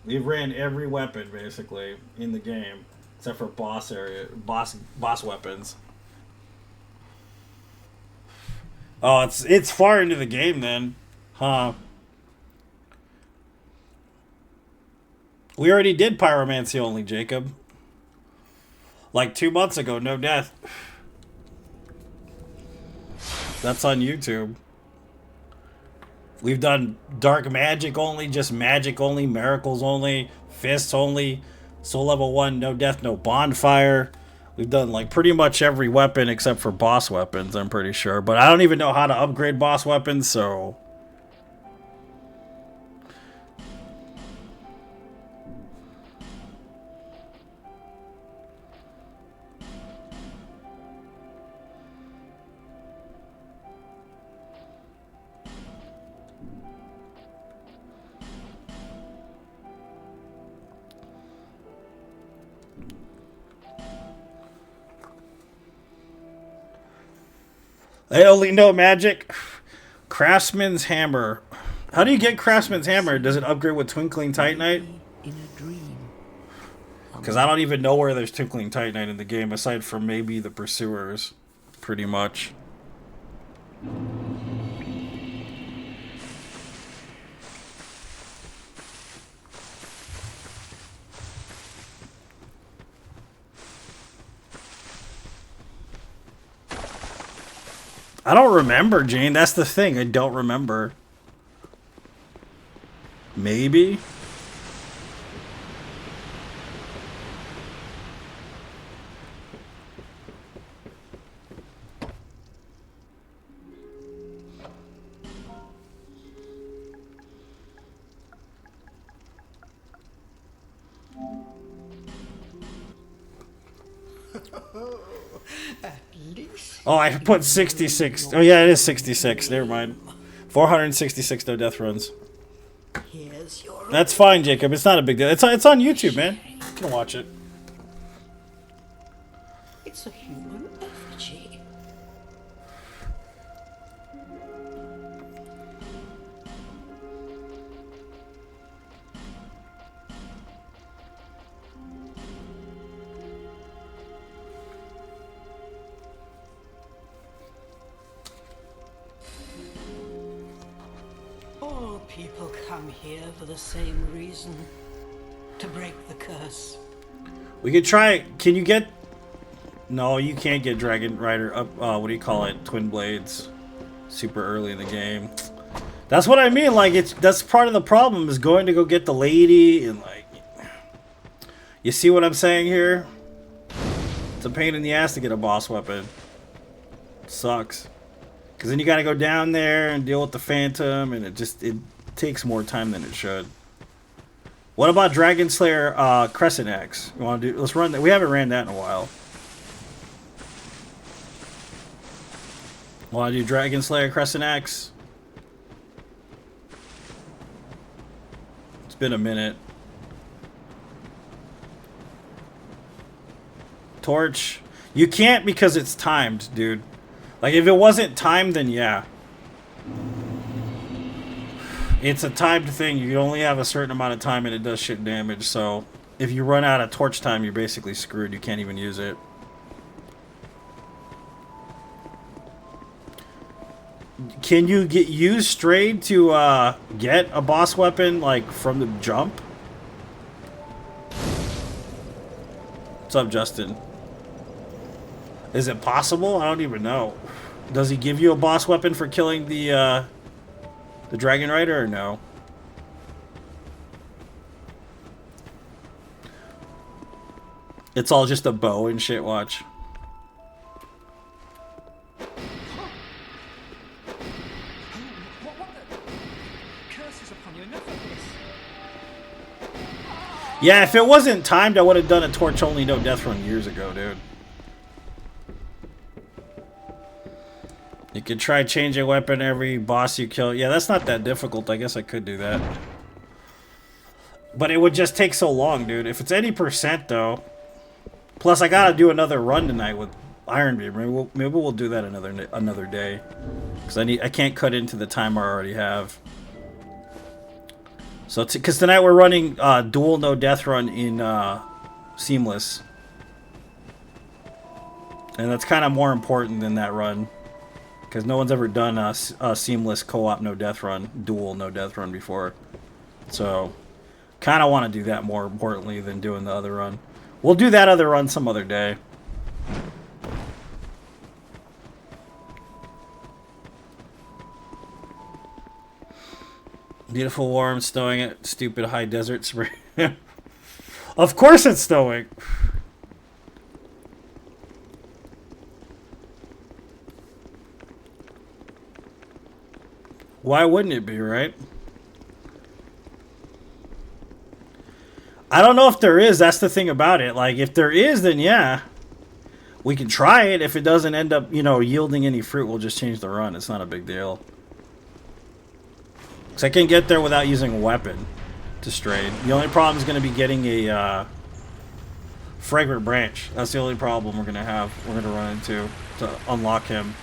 We've ran every weapon basically in the game, except for boss weapons. Oh, it's far into the game then, huh? We already did pyromancy only, Jacob. Like 2 months ago, no death. That's on YouTube. We've done dark magic only, just magic only, miracles only, fists only, soul level 1, no death, no bonfire. We've done like pretty much every weapon except for boss weapons, I'm pretty sure. But I don't even know how to upgrade boss weapons, so. I only know magic. Craftsman's Hammer. How do you get Craftsman's Hammer? Does it upgrade with Twinkling Titanite? Maybe in a dream. Because I don't even know where there's Twinkling Titanite in the game, aside from maybe the Pursuers. Pretty much. I don't remember, Jane. That's the thing. I don't remember. Maybe? At least. Oh, I put 66. Oh, yeah, it is 66. Never mind. 466 no death runs. Here's your. That's fine, Jacob. It's not a big deal. It's on YouTube, man. You can watch it. It's a human effigy. All people come here for the same reason. To break the curse. We could try. Can you get? No, you can't get Dragon Rider up. What do you call it? Twin Blades. Super early in the game. That's what I mean. Like that's part of the problem is going to go get the lady and like. You see what I'm saying here? It's a pain in the ass to get a boss weapon. It sucks. Because then you gotta go down there and deal with the Phantom, and it takes more time than it should. What about Dragon Slayer Crescent X? You want to do? Let's run that. We haven't ran that in a while. Want to do Dragon Slayer Crescent X? It's been a minute. Torch. You can't because it's timed, dude. Like, if it wasn't timed, then yeah. It's a timed thing. You only have a certain amount of time and it does shit damage. So, if you run out of torch time, you're basically screwed. You can't even use it. Can you use Strayed to get a boss weapon, like, from the jump? What's up, Justin? Is it possible? I don't even know. Does he give you a boss weapon for killing the Dragon Rider or no? It's all just a bow and shit, watch. Yeah, if it wasn't timed, I would have done a torch only no death run years ago, dude. You could try changing weapon every boss you kill. Yeah, that's not that difficult. I guess I could do that. But it would just take so long, dude. If it's any percent, though. Plus, I gotta do another run tonight with Iron Beam. Maybe we'll do that another day. Because I can't cut into the time I already have. So, because tonight we're running dual no death run in Seamless. And that's kind of more important than that run. Because no one's ever done a Seamless co-op no death run, dual no death run before. So, kind of want to do that more importantly than doing the other run. We'll do that other run some other day. Beautiful, warm, snowing at stupid high desert spring. Of course it's snowing. Why wouldn't it be, right? I don't know if there is. That's the thing about it. Like, if there is, then yeah. We can try it. If it doesn't end up, you know, yielding any fruit, we'll just change the run. It's not a big deal. Because I can get there without using a weapon to strayed. The only problem is going to be getting a fragrant branch. That's the only problem we're going to have. We're going to run into to unlock him.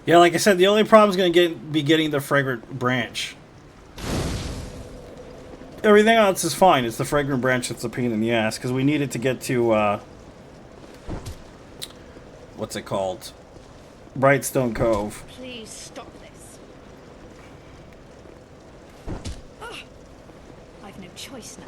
Yeah, like I said, the only problem is going to be getting the fragrant branch. Everything else is fine. It's the fragrant branch that's a pain in the ass, because we needed to get to, what's it called? Brightstone Cove. Please stop this. Ah, I've no choice now.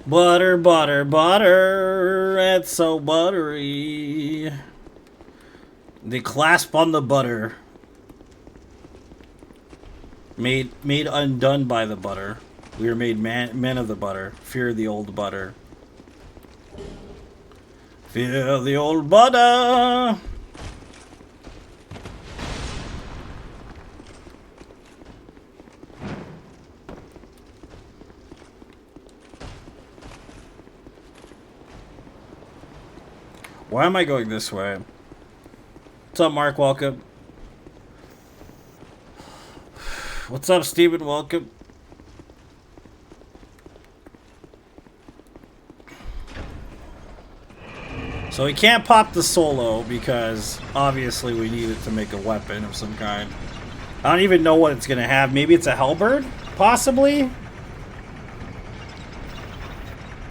Butter, butter, butter, it's so buttery. The clasp on the butter. Made undone by the butter. We are made men of the butter. Fear the old butter. Fear the old butter. Why am I going this way? What's up, Mark? Welcome. What's up, Steven? Welcome. So we can't pop the solo because obviously we need it to make a weapon of some kind. I don't even know what it's going to have. Maybe it's a halberd? Possibly?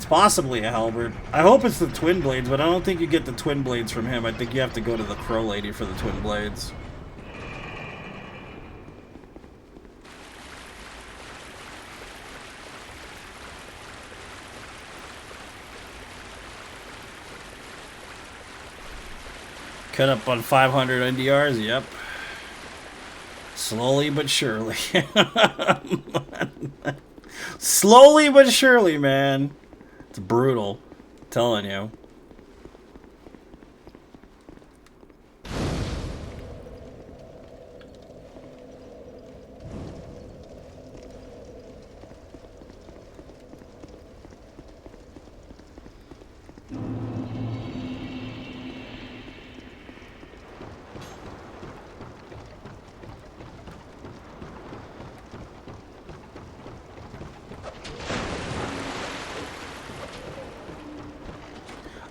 Possibly a halberd. I hope it's the twin blades, but I don't think you get the twin blades from him. I think you have to go to the crow lady for the twin blades. Cut up on 500 NDRs, yep. Slowly but surely. Slowly but surely, man. It's brutal. I'm telling you.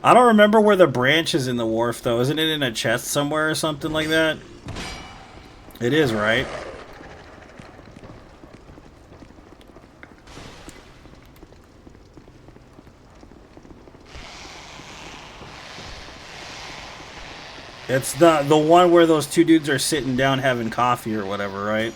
I don't remember where the branch is in the wharf, though. Isn't it in a chest somewhere or something like that? It is, right? It's the one where those two dudes are sitting down having coffee or whatever, right?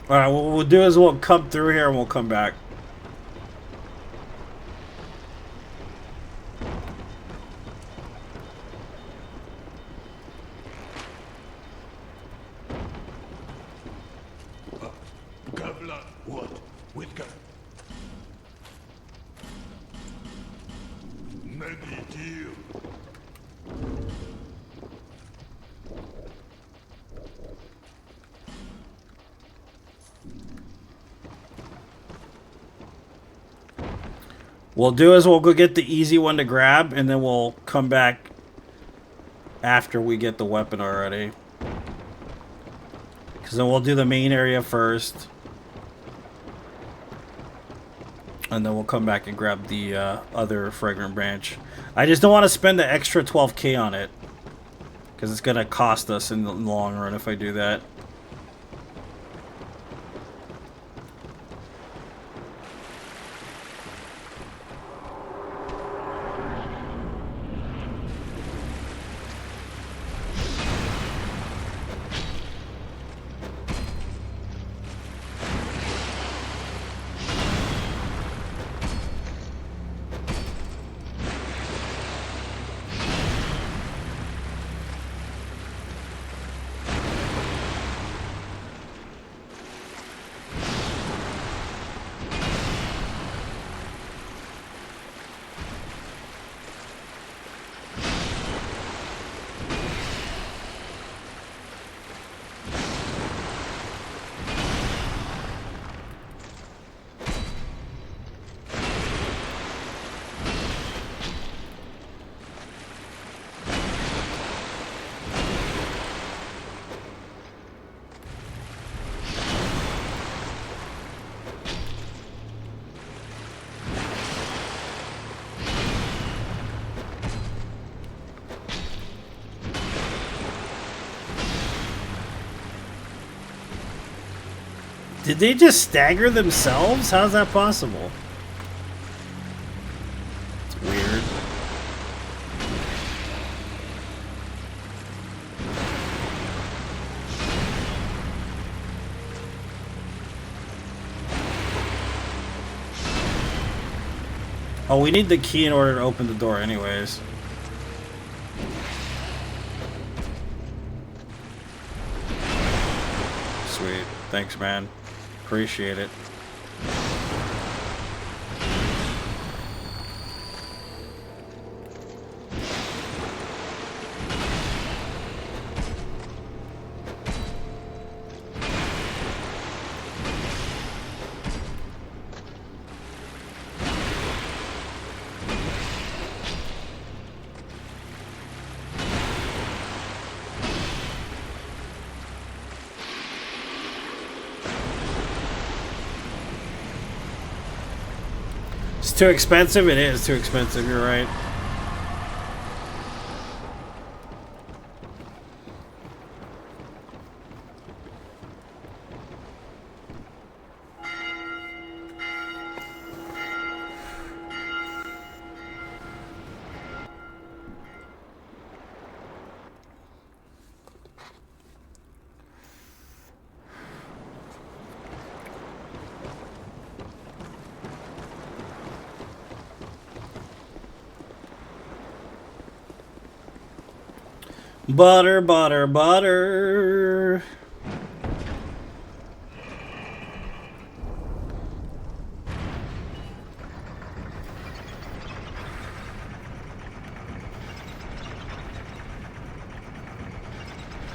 Alright, what we'll do is we'll come through here and we'll come back. What? Whitker? Many deal. We'll do is we'll go get the easy one to grab, and then we'll come back after we get the weapon already. Because then we'll do the main area first. And then we'll come back and grab the other fragrant branch. I just don't want to spend the extra 12k on it. Because it's going to cost us in the long run if I do that. Did they just stagger themselves? How's that possible? It's weird. Oh, we need the key in order to open the door anyways. Sweet. Thanks, man. Appreciate it. It's too expensive? It is too expensive, you're right. Butter, butter, butter.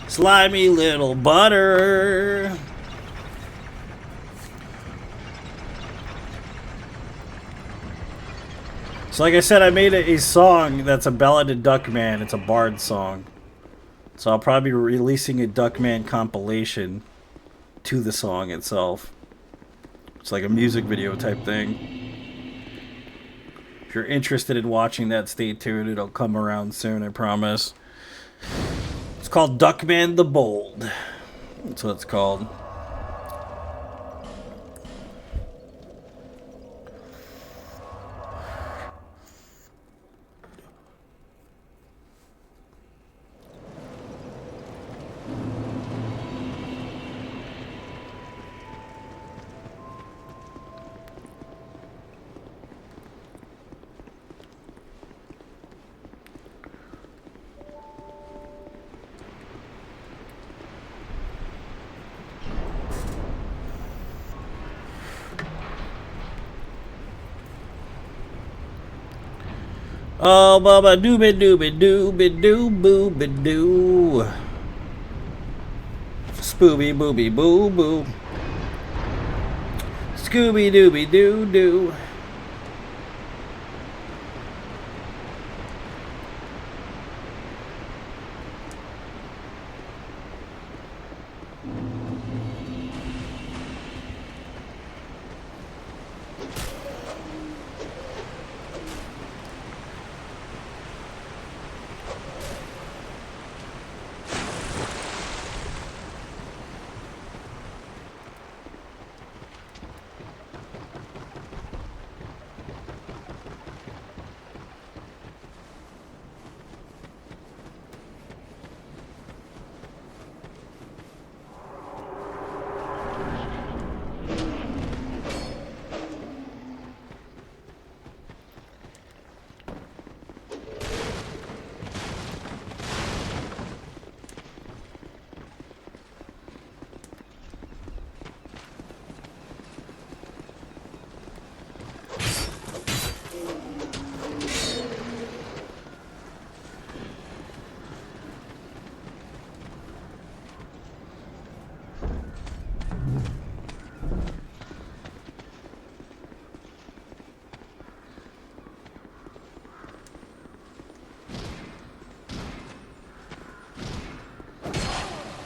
Slimy little butter. So like I said, I made a song that's a ballad to Duckman. It's a bard song. So I'll probably be releasing a Duckman compilation to the song itself. It's like a music video type thing. If you're interested in watching that, stay tuned. It'll come around soon, I promise. It's called Duckman the Bold. That's what it's called. Oh, baba dooby dooby dooby doo booby doo. Spooby booby boo boo. Scooby dooby doo doo.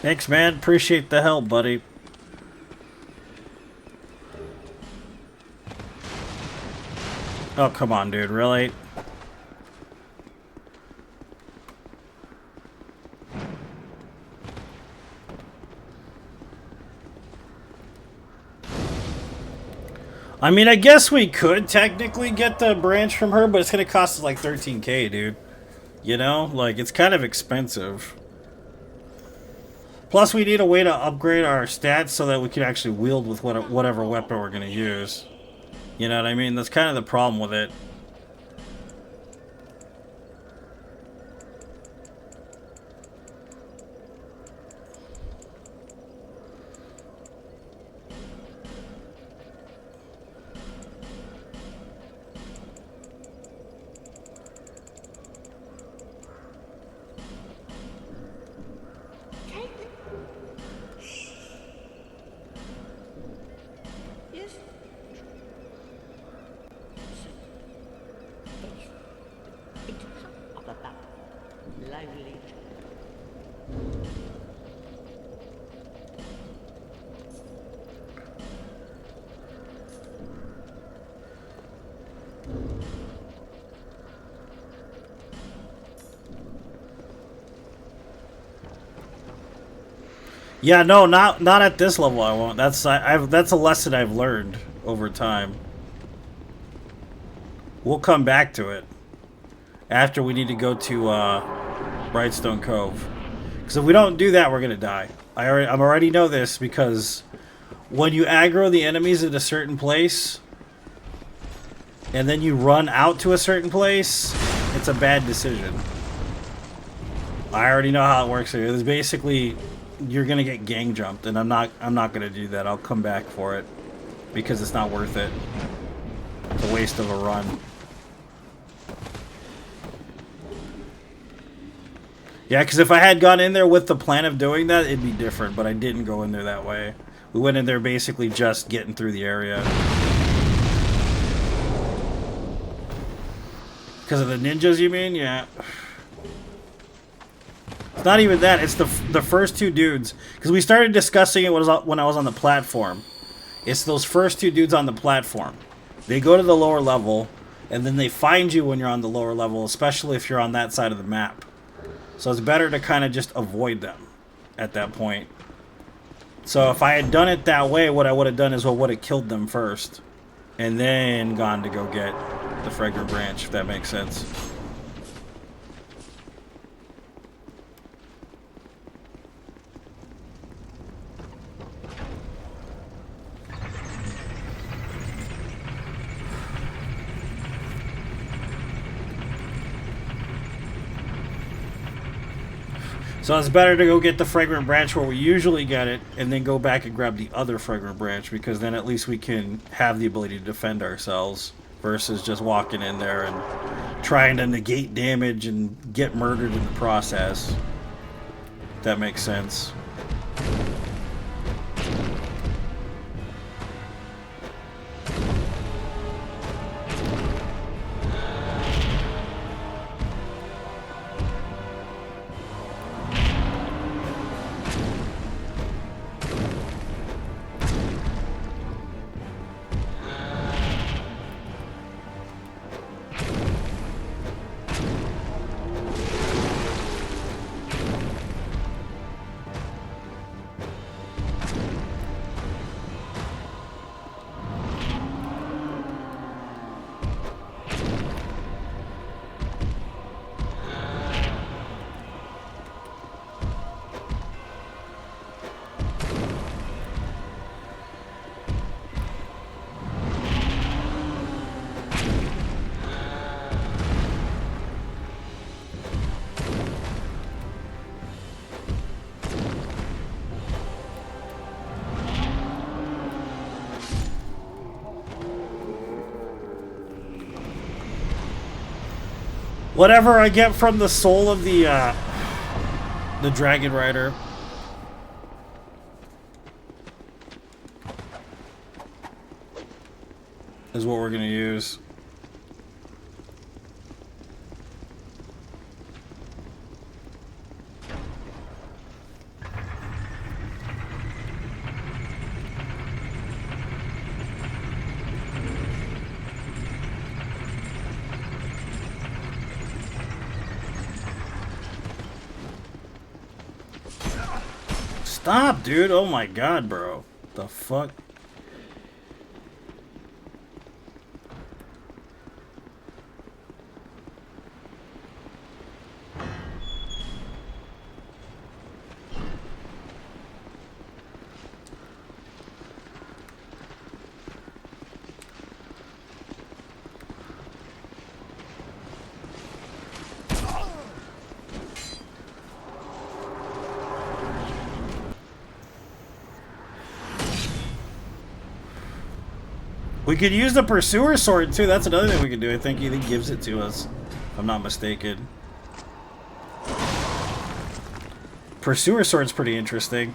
Thanks, man. Appreciate the help, buddy. Oh, come on, dude. Really? I mean, I guess we could technically get the branch from her, but it's going to cost us like 13K, dude. You know? Like, it's kind of expensive. Plus, we need a way to upgrade our stats so that we can actually wield with whatever weapon we're going to use. You know what I mean? That's kind of the problem with it. Yeah, no, not at this level. I won't. That's a lesson I've learned over time. We'll come back to it after we need to go to Brightstone Cove. Because if we don't do that, we're gonna die. I already know this because when you aggro the enemies at a certain place and then you run out to a certain place, it's a bad decision. I already know how it works here. It's basically you're gonna get gang jumped, and I'm not gonna do that. I'll come back for it because it's not worth it. It's a waste of a run. Yeah, because if I had gone in there with the plan of doing that, it'd be different. But I didn't go in there that way. We went in there basically just getting through the area. Because of the ninjas, you mean? Yeah. It's not even that. It's the first two dudes. Because we started discussing it when I was on the platform. It's those first two dudes on the platform. They go to the lower level, and then they find you when you're on the lower level, especially if you're on that side of the map. So it's better to kind of just avoid them at that point. So if I had done it that way, what I would have done is I would have killed them first. And then gone to go get the fragrant branch, if that makes sense. So it's better to go get the fragrant branch where we usually get it, and then go back and grab the other fragrant branch, because then at least we can have the ability to defend ourselves, versus just walking in there and trying to negate damage and get murdered in the process. If that makes sense. Whatever I get from the soul of the Dragon Rider. Is what we're gonna use. Stop, dude. Oh my god, bro. The fuck? We could use the Pursuer Sword, too. That's another thing we could do. I think he gives it to us, if I'm not mistaken. Pursuer Sword's pretty interesting.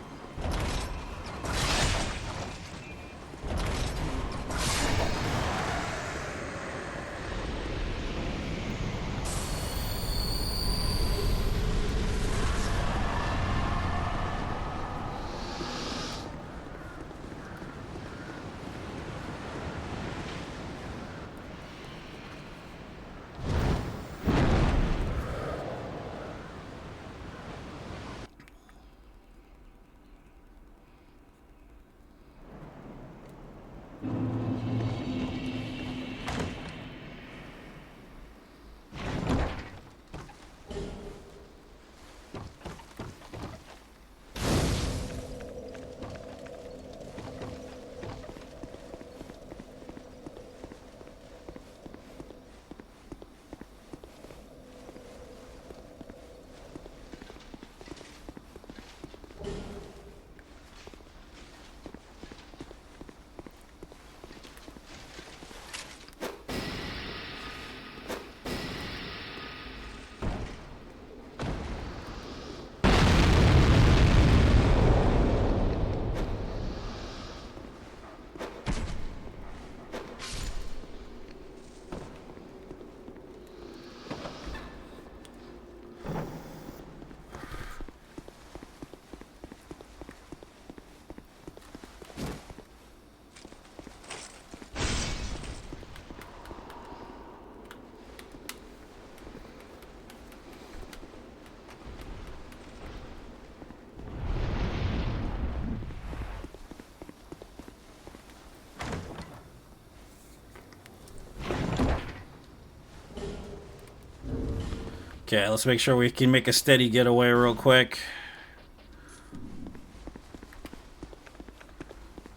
Okay, let's make sure we can make a steady getaway real quick.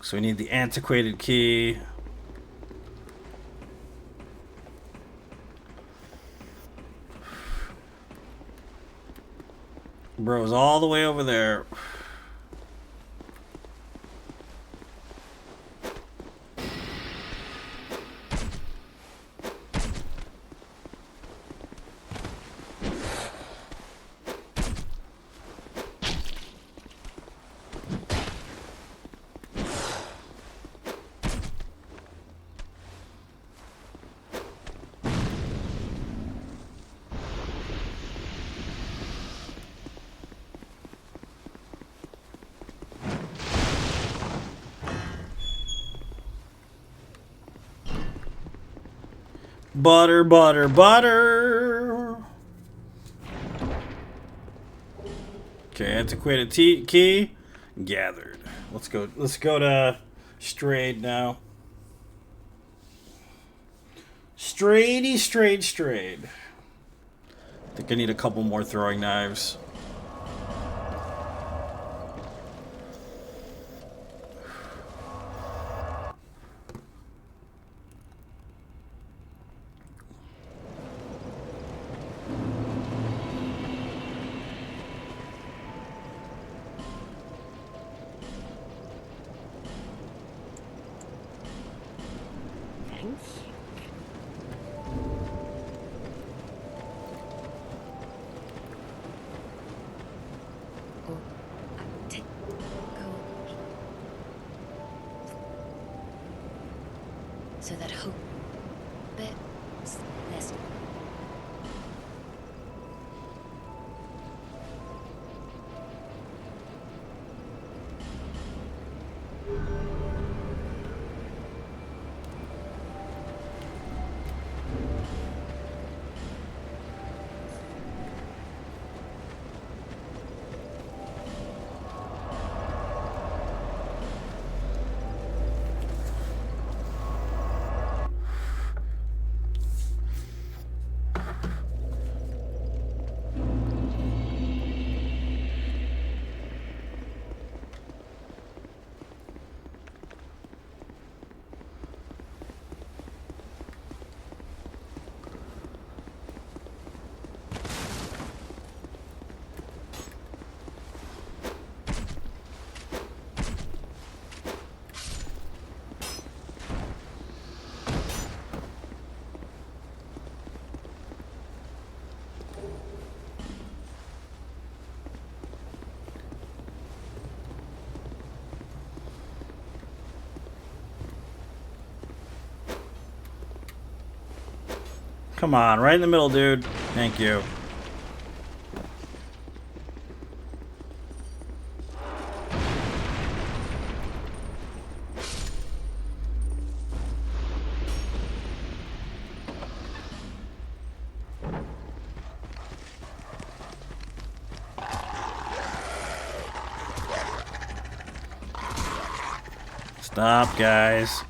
So we need the antiquated key. Bro's all the way over there. Butter, butter, butter. Okay, antiquated key gathered. Let's go. Let's go to Strayed now. Strayedy, strayed. I think I need a couple more throwing knives. So that hope bit less. Come on, right in the middle, dude. Thank you. Stop, guys.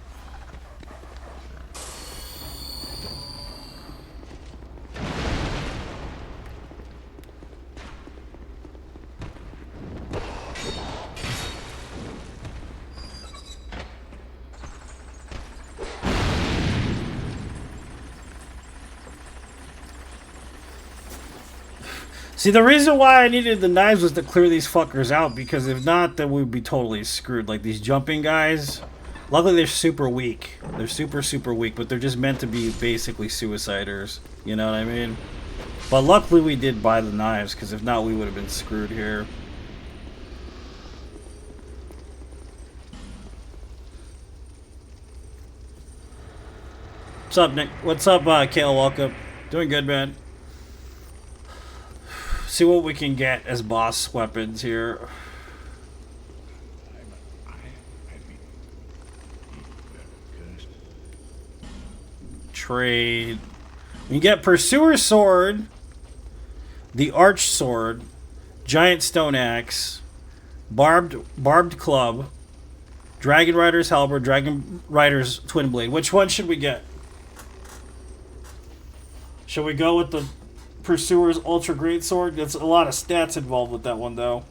See, the reason why I needed the knives was to clear these fuckers out, because if not, then we'd be totally screwed. Like, these jumping guys, luckily they're super weak. They're super weak, but they're just meant to be basically suiciders. You know what I mean? But luckily we did buy the knives, because if not, we would have been screwed here. What's up, Nick? What's up, Kale? Welcome. Doing good, man. See what we can get as boss weapons here. Trade. We can get Pursuer Sword, the Arch Sword, Giant Stone Axe, Barbed Club, Dragon Rider's Halberd, Dragon Rider's Twin Blade. Which one should we get? Should we go with the Pursuer's Ultra Greatsword. There's a lot of stats involved with that one, though.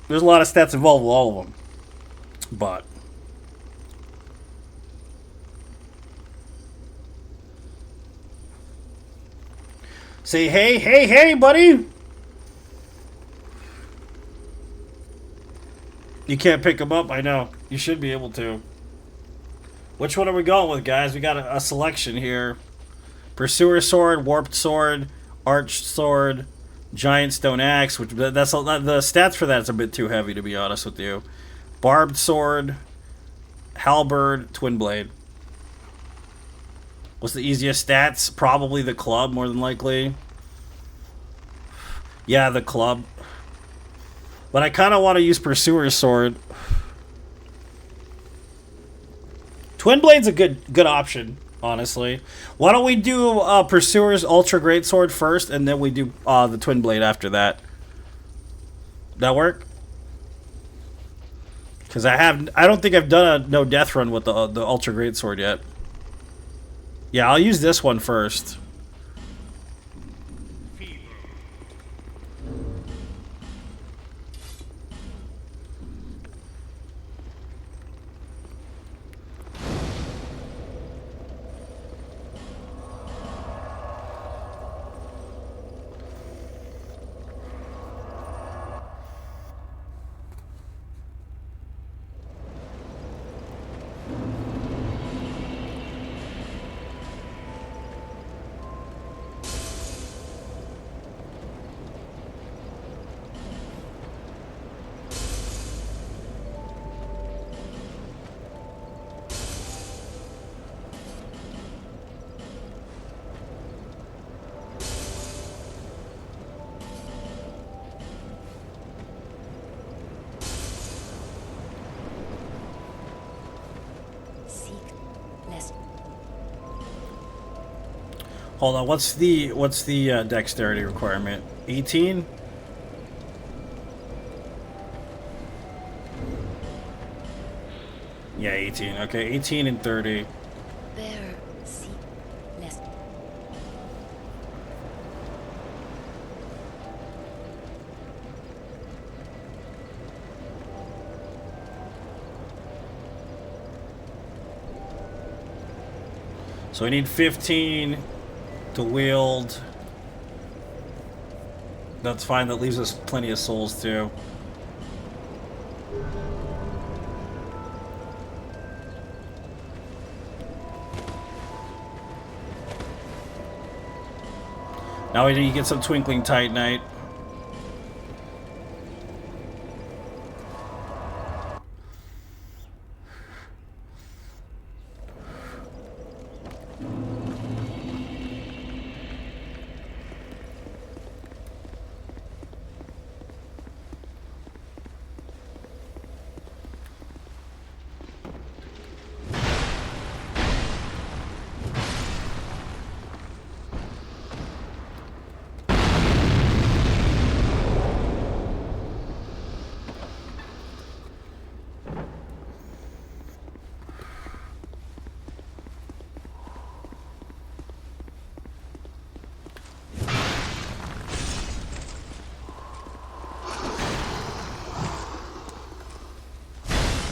There's a lot of stats involved with all of them. But say hey, buddy! You can't pick them up, I know. You should be able to. Which one are we going with, guys? We got a selection here. Pursuer Sword, Warped Sword, Arched Sword, Giant Stone Axe, which that's the stats for that is a bit too heavy, to be honest with you. Barbed Sword, Halberd, Twin Blade. What's the easiest stats? Probably the club, more than likely. Yeah, the club. But I kind of want to use Pursuer's Sword. Twin Blade's a good option, honestly. Why don't we do Pursuer's Ultra Greatsword first, and then we do the Twin Blade after that? That work? Because I don't think I've done a no death run with the Ultra Greatsword yet. Yeah, I'll use this one first. Hold on, what's the dexterity requirement? 18? Yeah, 18. Okay, 18 and 30. Bear, seek, less. So we need 15 to wield. That's fine, that leaves us plenty of souls too. Now we need to get some Twinkling Titanite.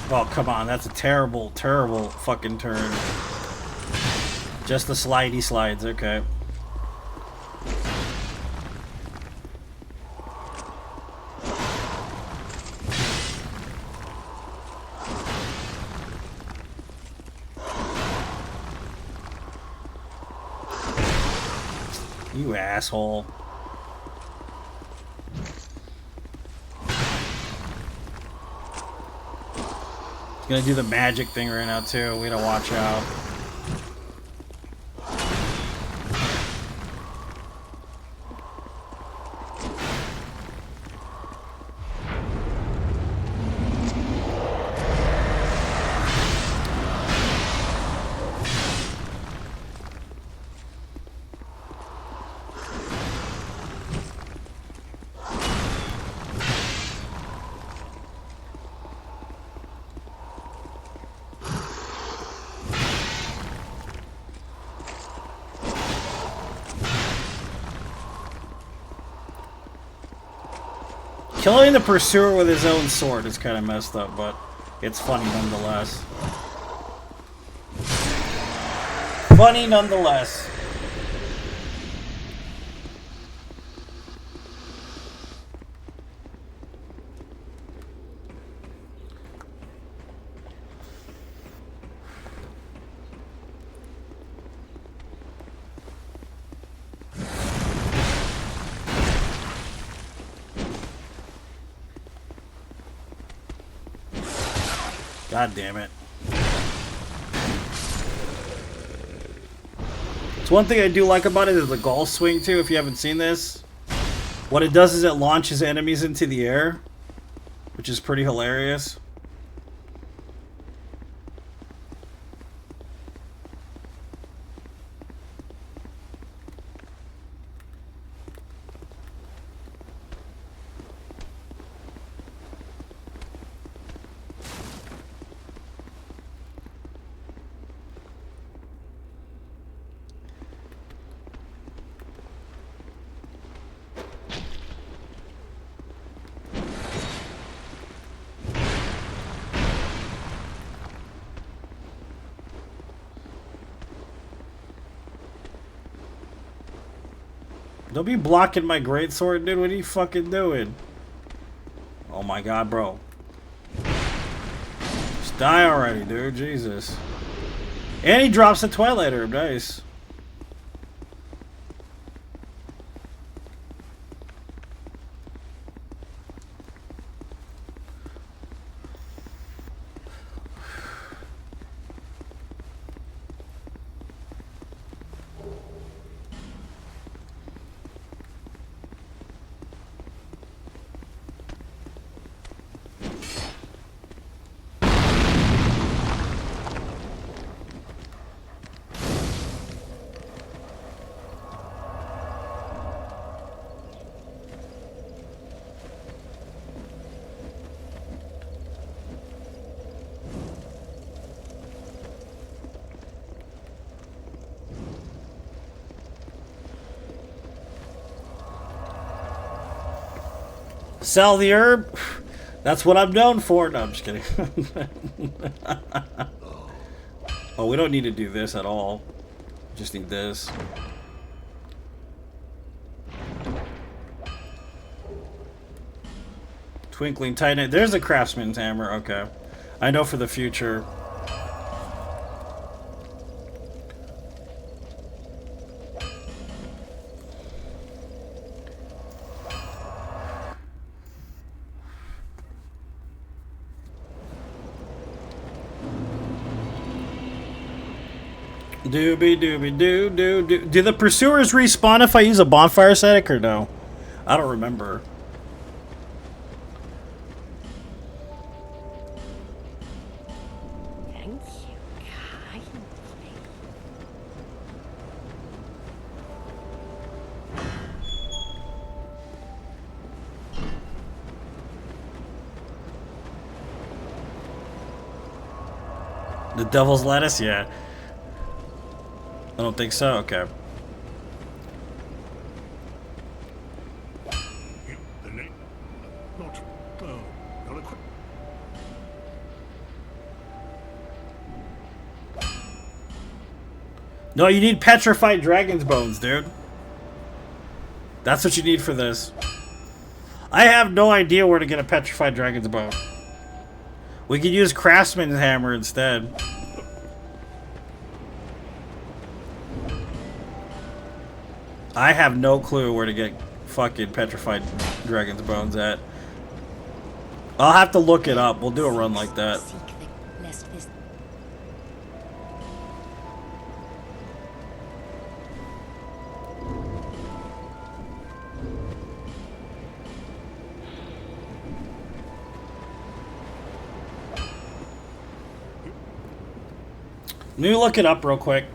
Oh, come on. That's a terrible, terrible fucking turn. Just the slidey slides. Okay. You asshole. Gonna do the magic thing right now too. We gotta watch out. Killing the pursuer with his own sword is kind of messed up, but it's funny nonetheless. Funny nonetheless. God damn it. It's one thing I do like about it is the golf swing too, if you haven't seen this. What it does is it launches enemies into the air, which is pretty hilarious. Don't be blocking my greatsword, dude. What are you fucking doing? Oh my god, bro. Just die already, dude. Jesus. And he drops the Twilight Herb. Nice. Sell the herb? That's what I'm known for. No, I'm just kidding. Oh, we don't need to do this at all. Just need this. Twinkling Titan. There's a craftsman's hammer. Okay. I know for the future. Doobie doobie doo doo doo. Do the pursuers respawn if I use a bonfire static or no? I don't remember. Thank you kindly. The devil's lettuce? Yeah. I don't think so. Okay. The name. Not. Oh, not a quick. No, you need petrified dragon's bones, dude. That's what you need for this. I have no idea where to get a petrified dragon's bone. We could use craftsman's hammer instead. I have no clue where to get fucking petrified dragon's bones at. I'll have to look it up. We'll do a run like that. Seek the lest this Let me look it up real quick.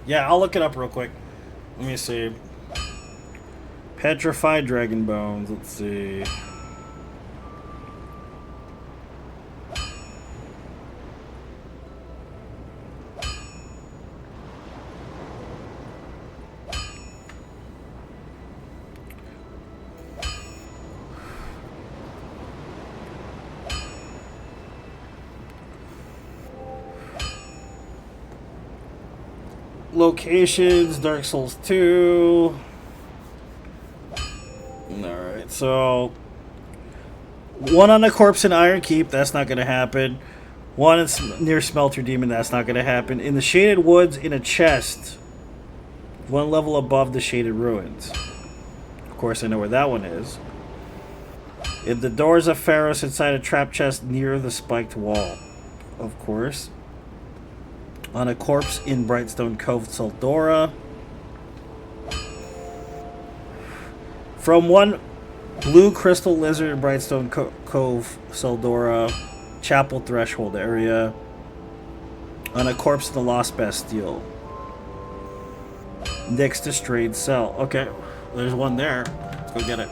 Yeah, I'll look it up real quick. Let me see. Petrified dragon bones. Let's see. Locations, Dark Souls 2. Alright, so... one on a corpse in Iron Keep, that's not going to happen. One is near Smelter Demon, that's not going to happen. In the Shaded Woods, in a chest. One level above the Shaded Ruins. Of course, I know where that one is. In the Doors of Pharos, inside a trap chest near the spiked wall. Of course. On a corpse in Brightstone Cove, Saldora. From one blue crystal lizard in Brightstone Cove, Saldora. Chapel Threshold area. On a corpse in the Lost Bastille. Next to Strayed Cell. Okay, there's one there. Let's go get it.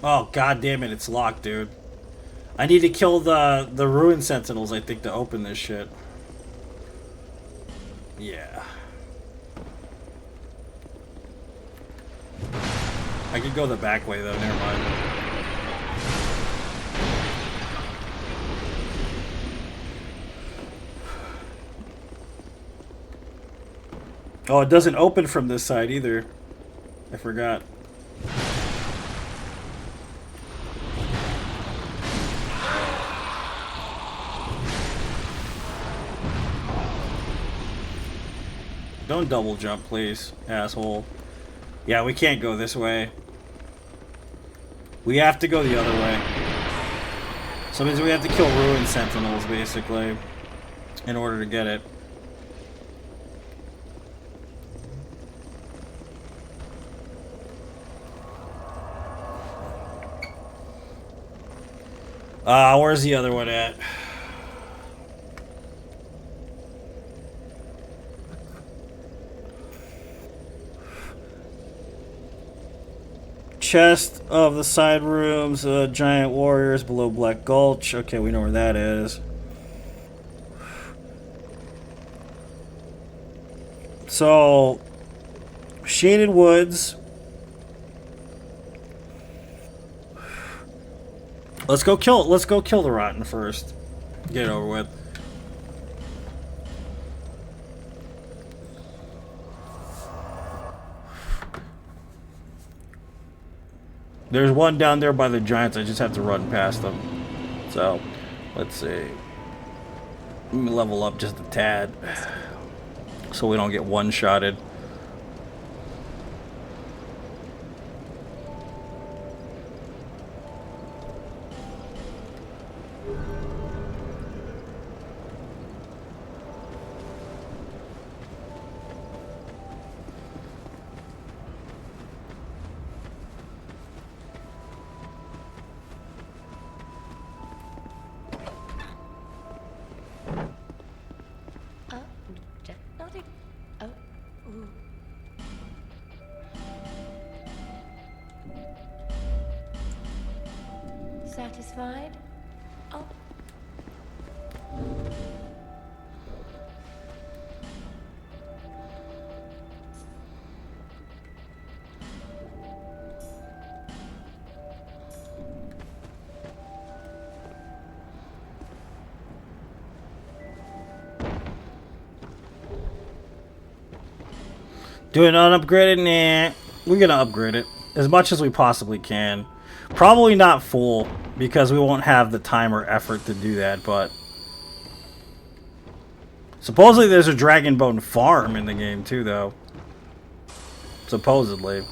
Oh, god damn it, it's locked, dude. I need to kill the ruin sentinels, I think, to open this shit. Yeah. I could go the back way, though. Never mind. Oh, it doesn't open from this side, either. I forgot. Don't double jump, please, asshole. Yeah, we can't go this way. We have to go the other way. So it means we have to kill ruin sentinels, basically, in order to get it. Where's the other one at? Chest of the side rooms, giant warriors below Black Gulch. Okay, we know where that is. So, Shaded Woods. Let's go kill the Rotten first. Get it over with. There's one down there by the giants. I just have to run past them. So, let's see. Let me level up just a tad, so we don't get one-shotted. Satisfied? Oh. Do it unupgraded? Nah. We're gonna upgrade it as much as we possibly can. Probably not full, because we won't have the time or effort to do that, but... supposedly there's a Dragonbone farm in the game, too, though. Supposedly.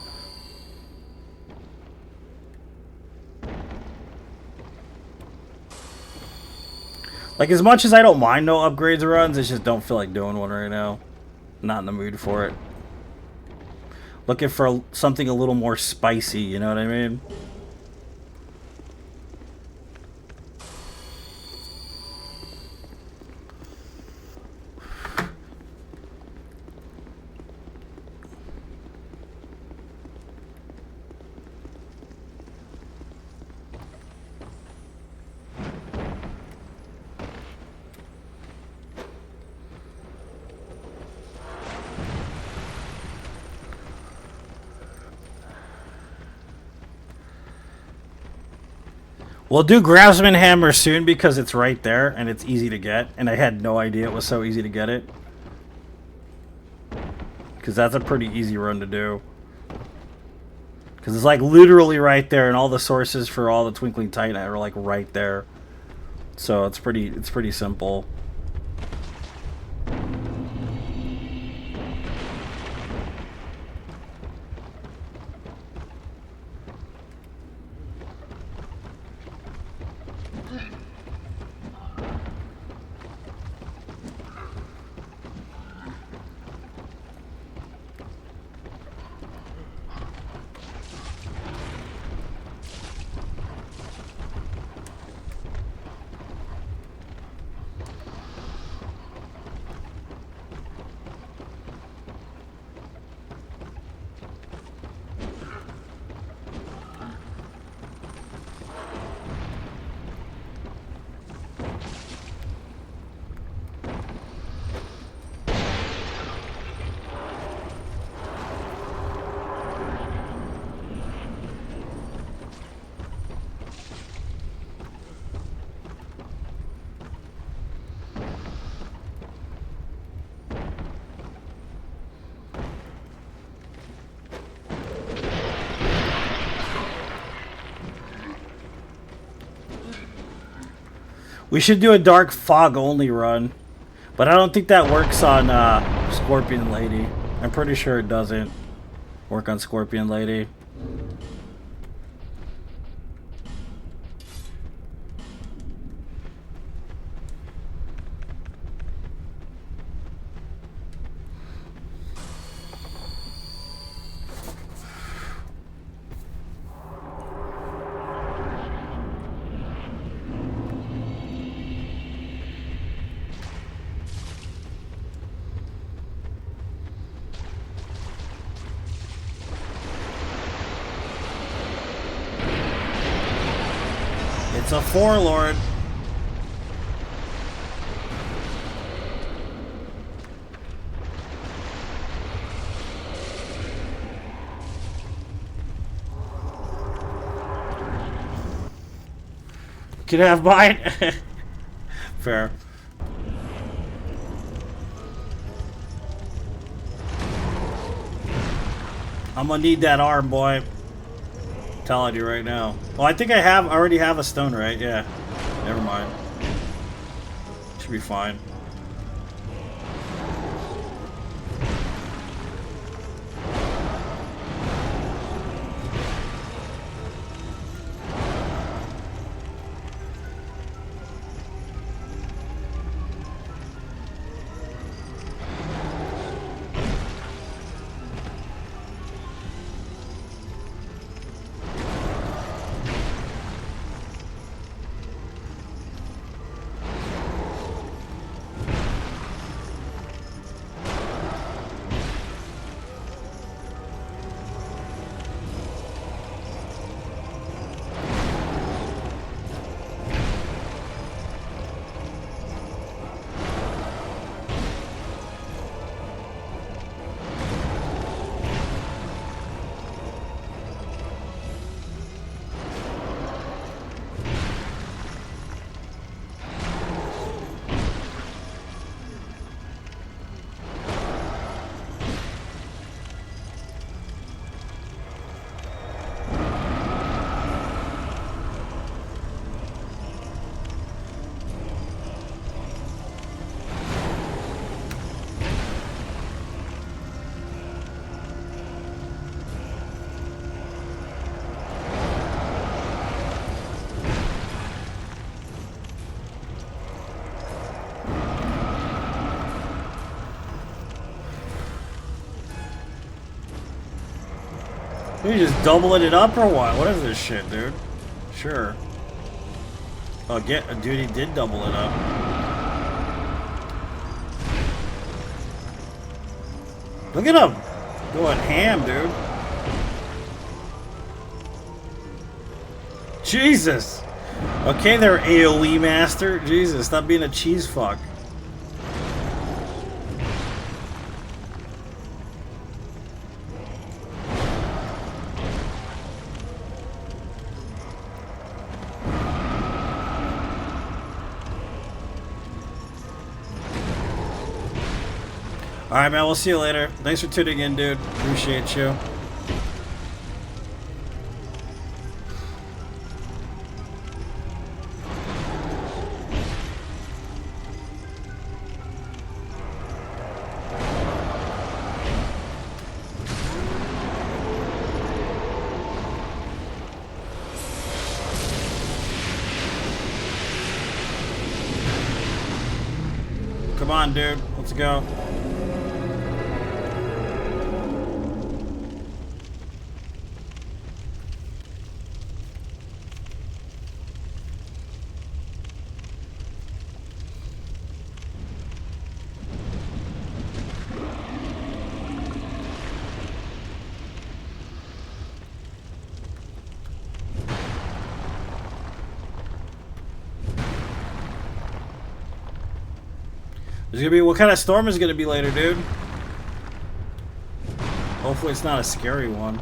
Like, as much as I don't mind no upgrades runs, I just don't feel like doing one right now. Not in the mood for it. Looking for something a little more spicy, you know what I mean? We'll do Grabsman Hammer soon because it's right there and it's easy to get. And I had no idea it was so easy to get it. Because that's a pretty easy run to do. Because it's like literally right there, and all the sources for all the Twinkling Titan are like right there. So it's pretty simple. We should do a Dark Fog only run. But I don't think that works on Scorpion Lady. I'm pretty sure it doesn't work on Scorpion Lady. It's a Forlord. Can I have mine? Fair. I'm gonna need that arm, boy. Telling you right now. Well, I think I already have a stone, right? Yeah. Never mind. Should be fine. You just doubling it up or what? What is this shit, dude? Sure. Oh, dude, he did double it up. Look at him going ham, dude. Jesus. Okay, there, AoE master. Jesus, stop being a cheese fuck. Alright, man. We'll see you later. Thanks for tuning in, dude. Appreciate you. Come on, dude. Let's go. There's gonna be, what kind of storm is gonna be later, dude? Hopefully it's not a scary one.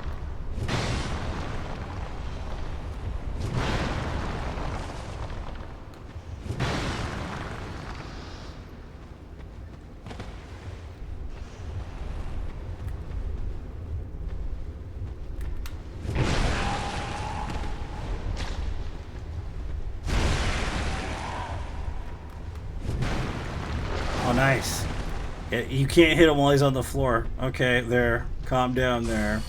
Oh, nice. You can't hit him while he's on the floor. Okay, there. Calm down there.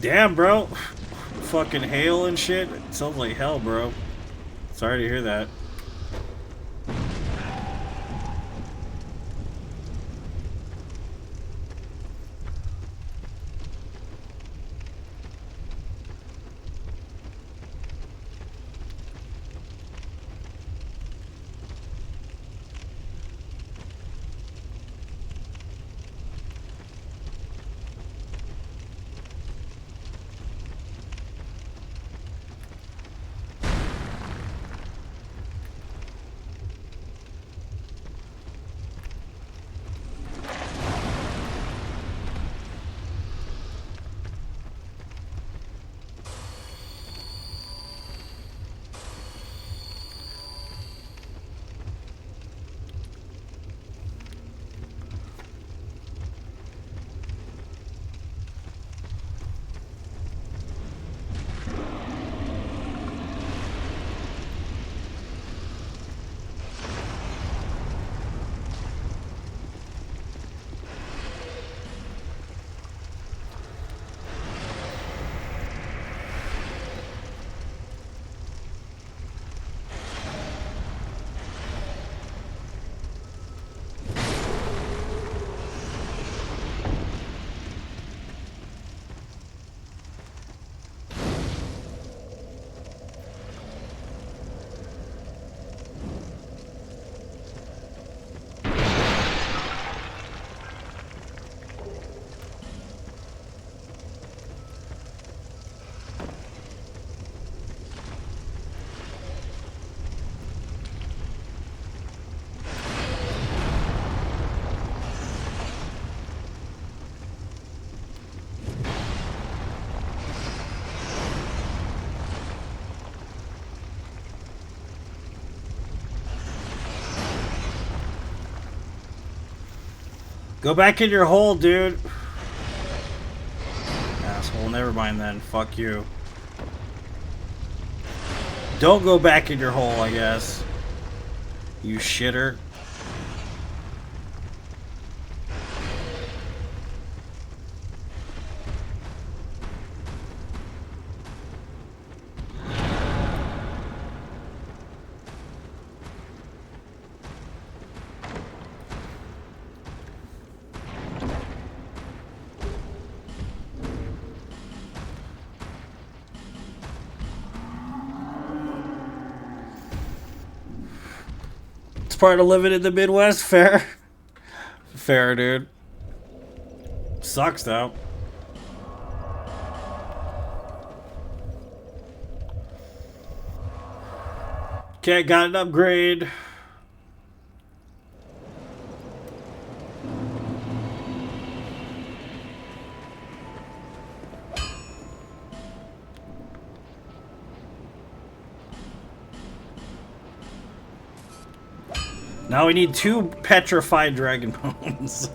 Damn, bro. Fucking hail and shit. It sounds like hell, bro. Sorry to hear that. Go back in your hole, dude. Asshole, never mind then. Fuck you. Don't go back in your hole, I guess. You shitter. It's part of living in the Midwest. Fair. Fair, dude. Sucks, though. Okay, got an upgrade. Now we need 2 petrified dragon bones.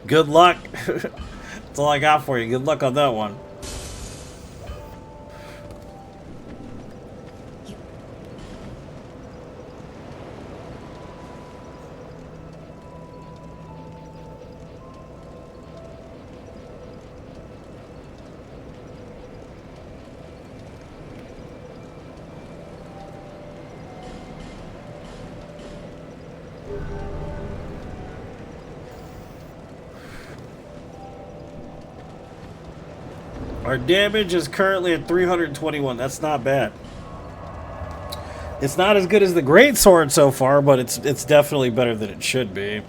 Good luck. That's all I got for you. Good luck on that one. Our damage is currently at 321. That's not bad. It's not as good as the Greatsword so far, but it's definitely better than it should be.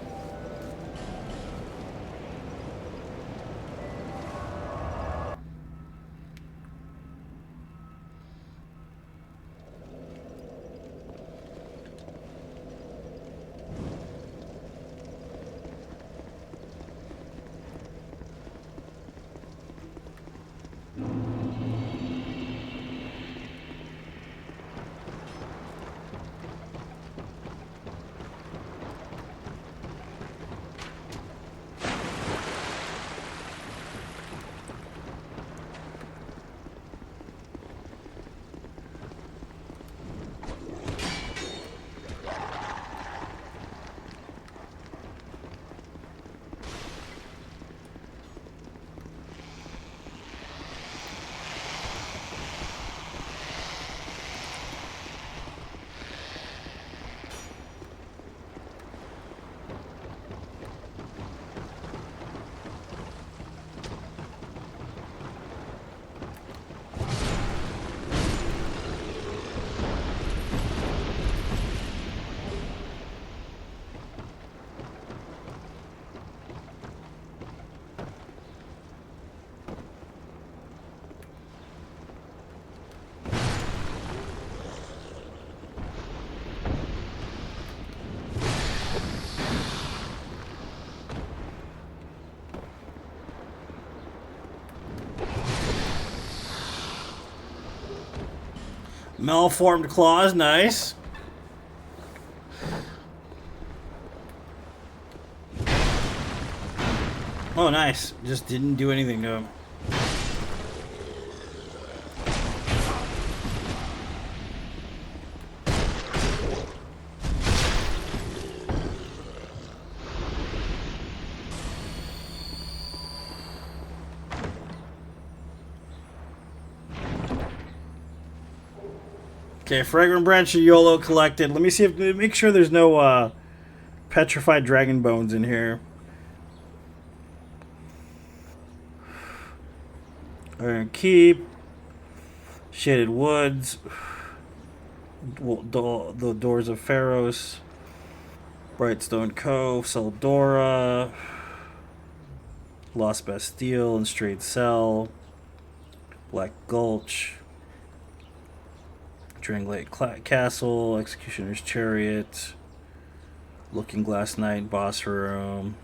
Malformed claws, nice. Oh, nice. Just didn't do anything to him. Okay, fragrant branch of YOLO collected. Let me see if make sure there's no petrified dragon bones in here. Iron Keep, Shaded Woods, the Doors of Pharos, Brightstone Cove, Seldora, Lost Bastille and Straight Cell, Black Gulch, Dranglade Castle, Executioner's Chariot, Looking Glass Knight, Boss Room,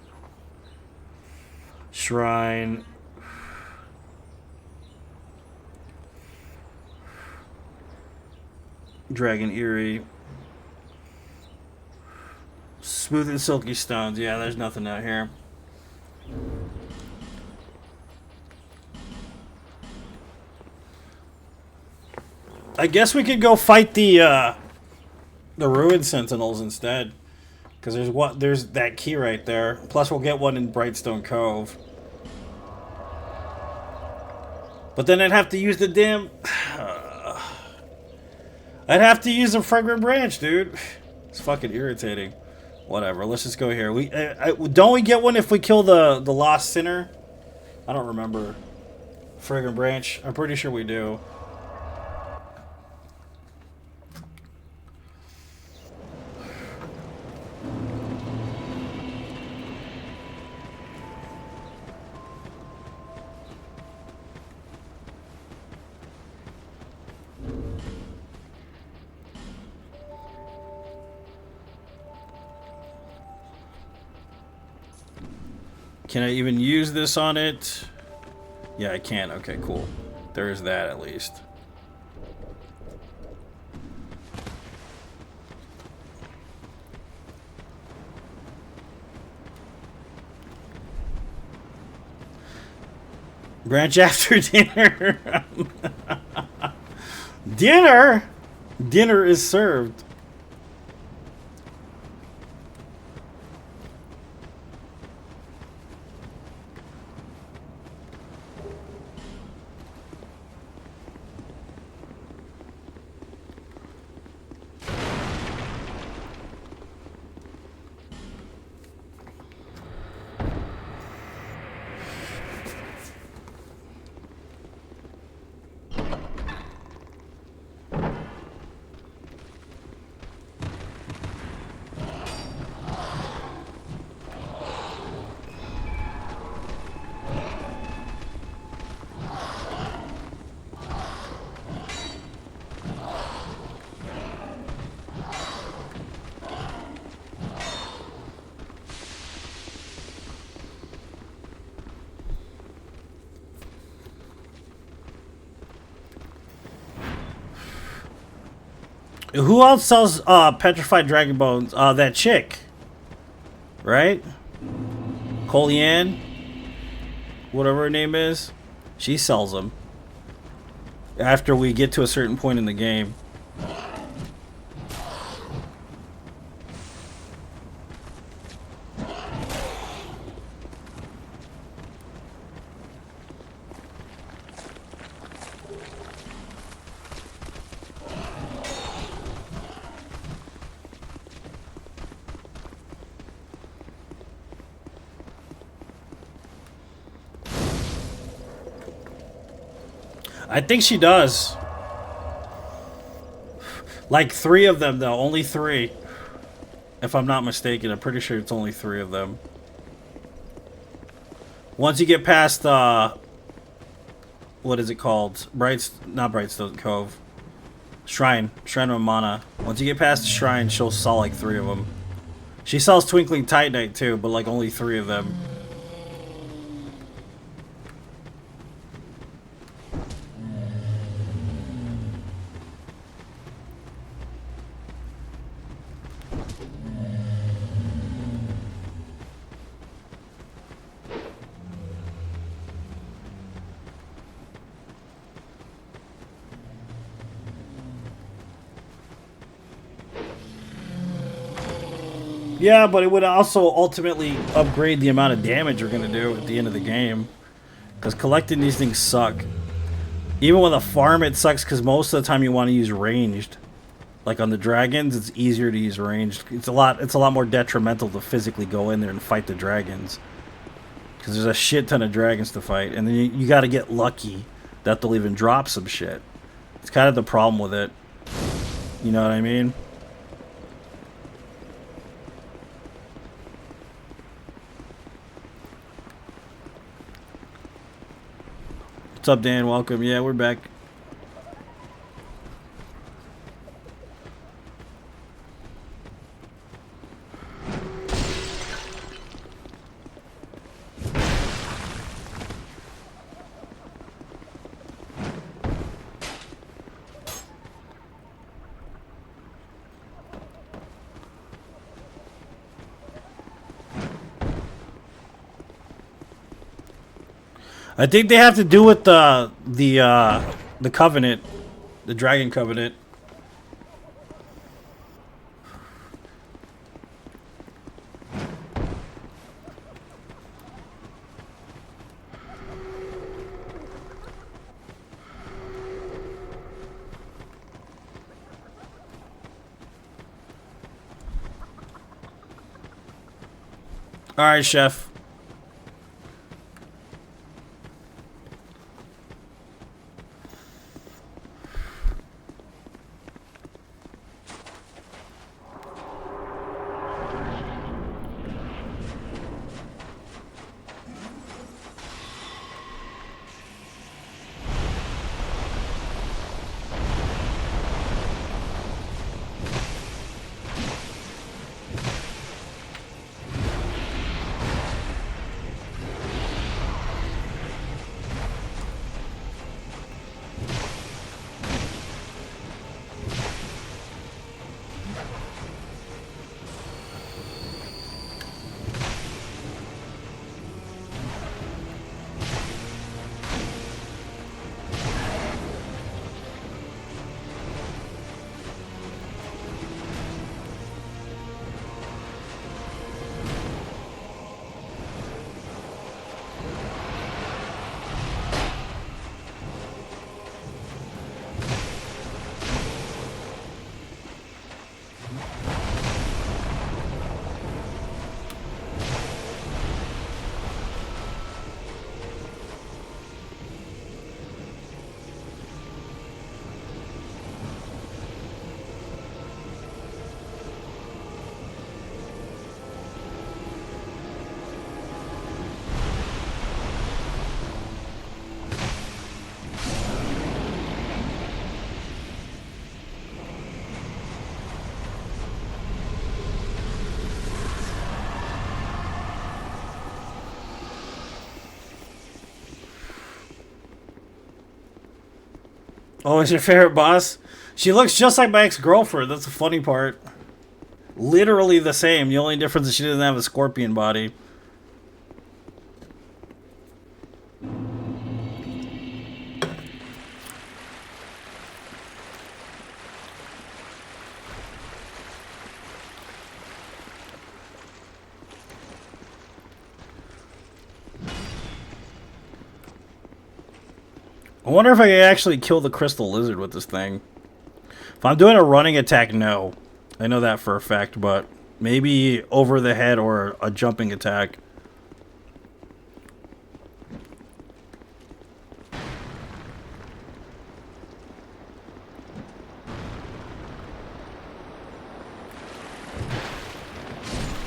Shrine, Dragon Eerie, Smooth and Silky Stones. Yeah, there's nothing out here. I guess we could go fight the Ruined Sentinels instead, because there's that key right there. Plus, we'll get one in Brightstone Cove. But then I'd have to use the damn. I'd have to use a fragrant branch, dude. It's fucking irritating. Whatever. Let's just go here. Don't we get one if we kill the Lost Sinner? I don't remember. Fragrant branch. I'm pretty sure we do. Can I even use this on it? Yeah, I can. Okay, cool. There is that at least. Branch after dinner. Dinner? Dinner is served. Who else sells petrified dragon bones? That chick. Right? Colianne? Whatever her name is. She sells them. After we get to a certain point in the game. I think she does. Like 3 of them, though. Only 3. If I'm not mistaken. I'm pretty sure it's only 3 of them. Once you get past, what is it called? Not Brightstone Cove. Shrine of Mana. Once you get past the shrine, she'll sell like 3 of them. She sells Twinkling Titanite too, but like only 3 of them. Yeah, but it would also ultimately upgrade the amount of damage you're going to do at the end of the game. Because collecting these things suck. Even with a farm, it sucks because most of the time you want to use ranged. Like on the dragons, it's easier to use ranged. It's a lot more detrimental to physically go in there and fight the dragons. Because there's a shit ton of dragons to fight. And then you got to get lucky that they'll even drop some shit. It's kind of the problem with it. You know what I mean? What's up, Dan? Welcome. Yeah, we're back. I think they have to do with the covenant, the dragon covenant. All right, chef. Oh, is your favorite boss? She looks just like my ex-girlfriend. That's the funny part. Literally the same. The only difference is she doesn't have a scorpion body. I wonder if I can actually kill the crystal lizard with this thing. If I'm doing a running attack, no. I know that for a fact, but maybe over the head or a jumping attack.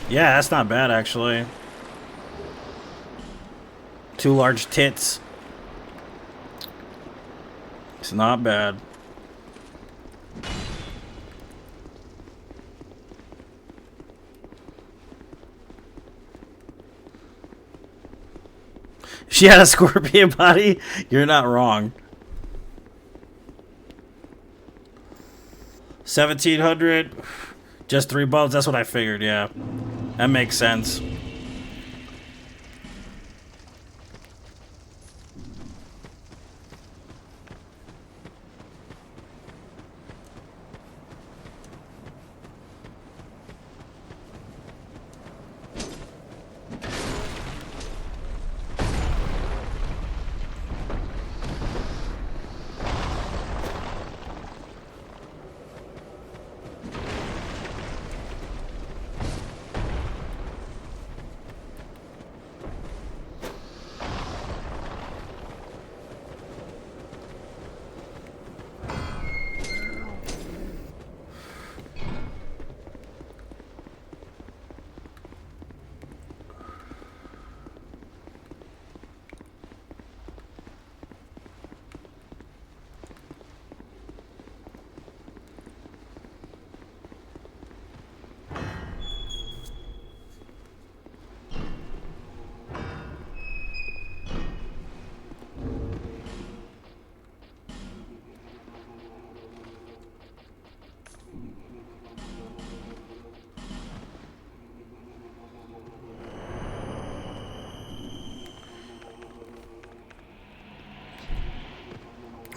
Yeah, that's not bad, actually. 2 large tits. It's not bad. She had a scorpion body? You're not wrong. 1,700. Just 3 bones. That's what I figured, yeah. That makes sense.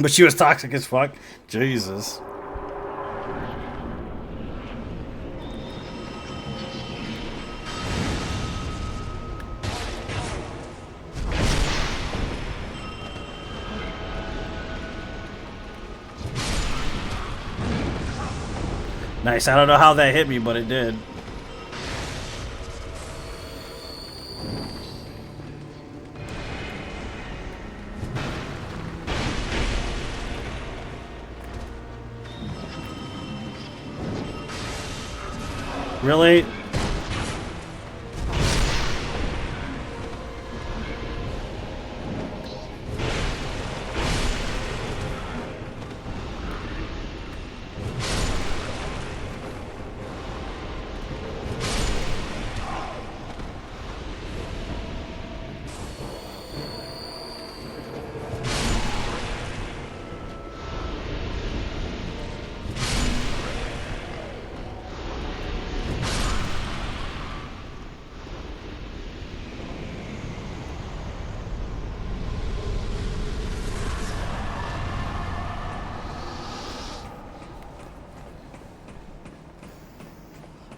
But she was toxic as fuck. Jesus. Nice. I don't know how that hit me, but it did. Really?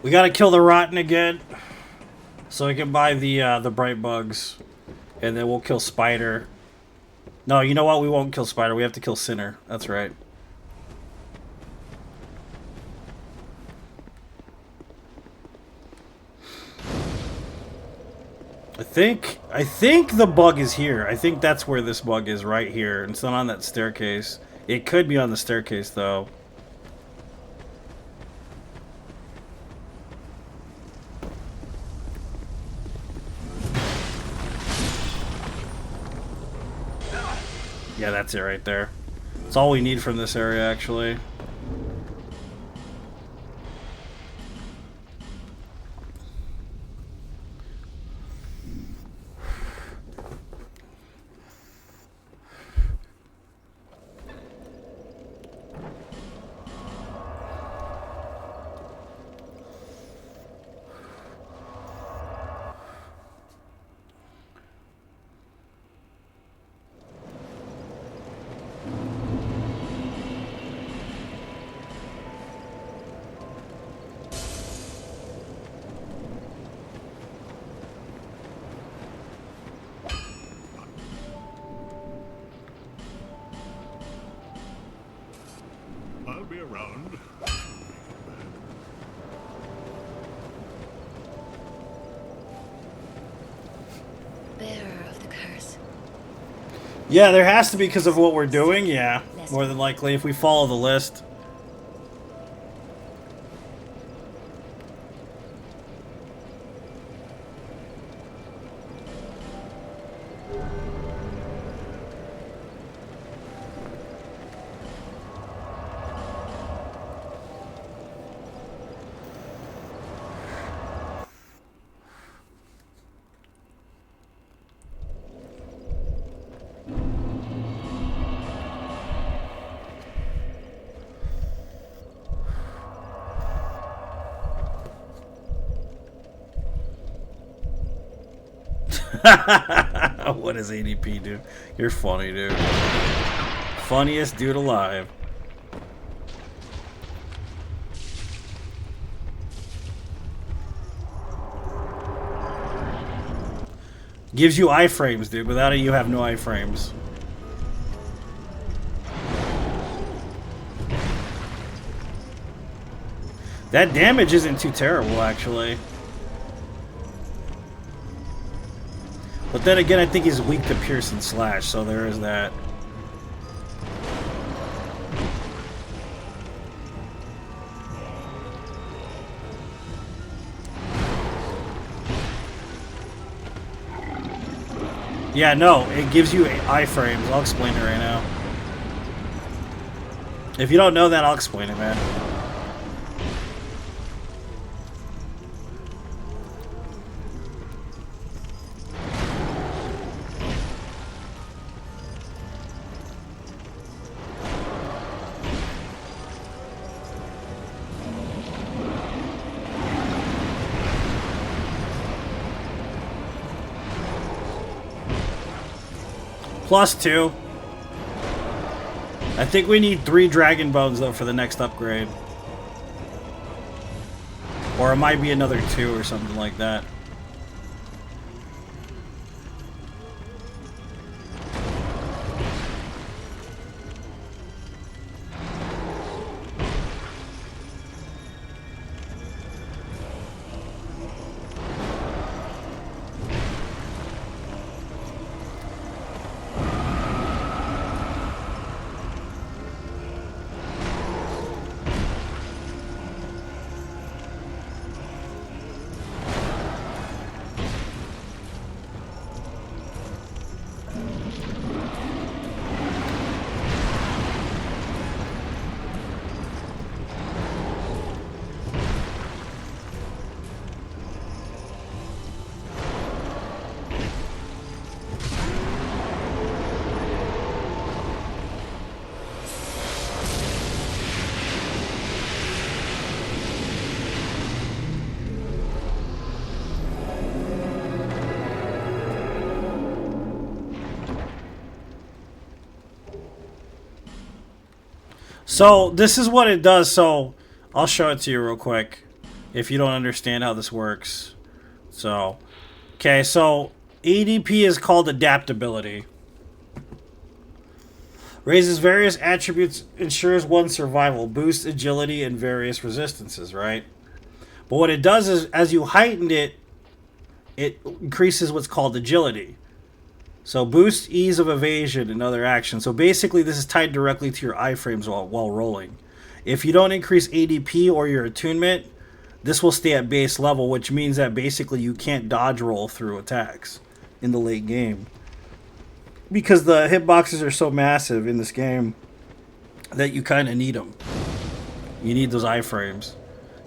We gotta kill the rotten again, so we can buy the bright bugs, and then we'll kill Spider. No, you know what? We won't kill Spider. We have to kill Sinner. That's right. I think the bug is here. I think that's where this bug is, right here. It's not on that staircase. It could be on the staircase though. Yeah, that's it right there. That's all we need from this area, actually. Yeah, there has to be because of what we're doing. Yeah, more than likely if we follow the list. What does ADP do? You're funny, dude. Funniest dude alive. Gives you iframes, dude. Without it, you have no iframes. That damage isn't too terrible, actually. But then again, I think he's weak to Pierce and Slash, so there is that. Yeah, no, it gives you iframes. I'll explain it right now. If you don't know that, I'll explain it, man. +2. I think we need 3 Dragon Bones, though, for the next upgrade. Or it might be another 2 or something like that. So, this is what it does. So, I'll show it to you real quick if you don't understand how this works. So, okay, so ADP is called adaptability. Raises various attributes, ensures one's survival, boosts agility and various resistances, right? But what it does is, as you heighten it, it increases what's called agility. So boost ease of evasion and other actions. So basically this is tied directly to your iframes while rolling. If you don't increase ADP or your attunement, this will stay at base level, which means that basically you can't dodge roll through attacks in the late game. Because the hitboxes are so massive in this game that you kind of need them. You need those iframes.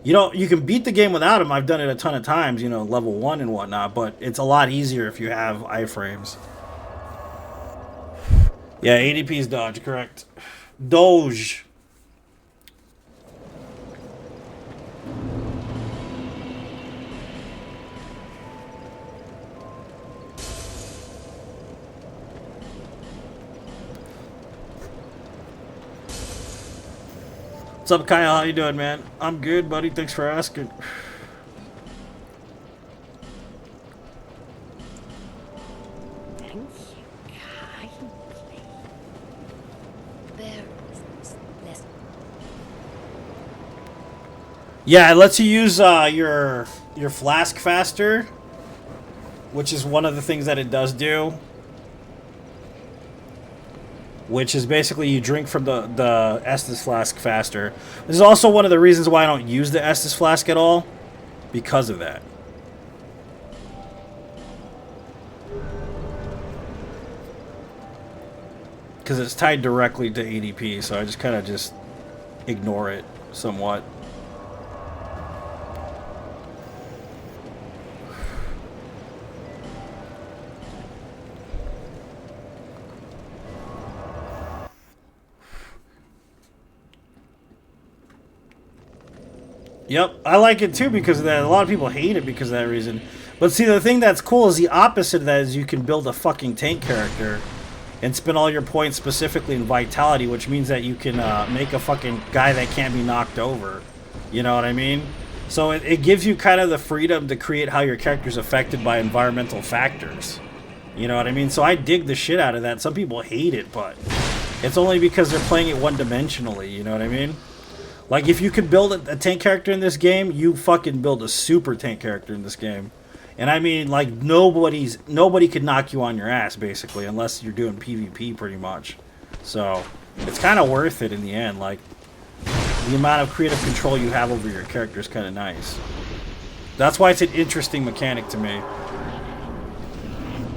You can beat the game without them. I've done it a ton of times, level 1 and whatnot, but it's a lot easier if you have iframes. Yeah, ADP is dodge, correct. Doge. What's up, Kyle? How you doing, man? I'm good, buddy. Thanks for asking. Yeah, it lets you use your flask faster, which is one of the things that it does do. which is basically you drink from the Estus flask faster. This is also one of the reasons why I don't use the Estus flask at all, because of that. Because it's tied directly to ADP, so I just kind of just ignore it somewhat. Yep, I like it too because of that. A lot of people hate it because of that reason. But see, the thing that's cool is the opposite of that is you can build a fucking tank character and spend all your points specifically in vitality, which means that you can make a fucking guy that can't be knocked over. You know what I mean? So it gives you kind of the freedom to create how your character's affected by environmental factors. You know what I mean? So I dig the shit out of that. Some people hate it, but it's only because they're playing it one-dimensionally. You know what I mean? Like, if you could build a tank character in this game, you fucking build a super tank character in this game. And I mean, like, nobody could knock you on your ass, basically, unless you're doing PvP, pretty much. So, it's kind of worth it in the end. Like, the amount of creative control you have over your character is kind of nice. That's why it's an interesting mechanic to me.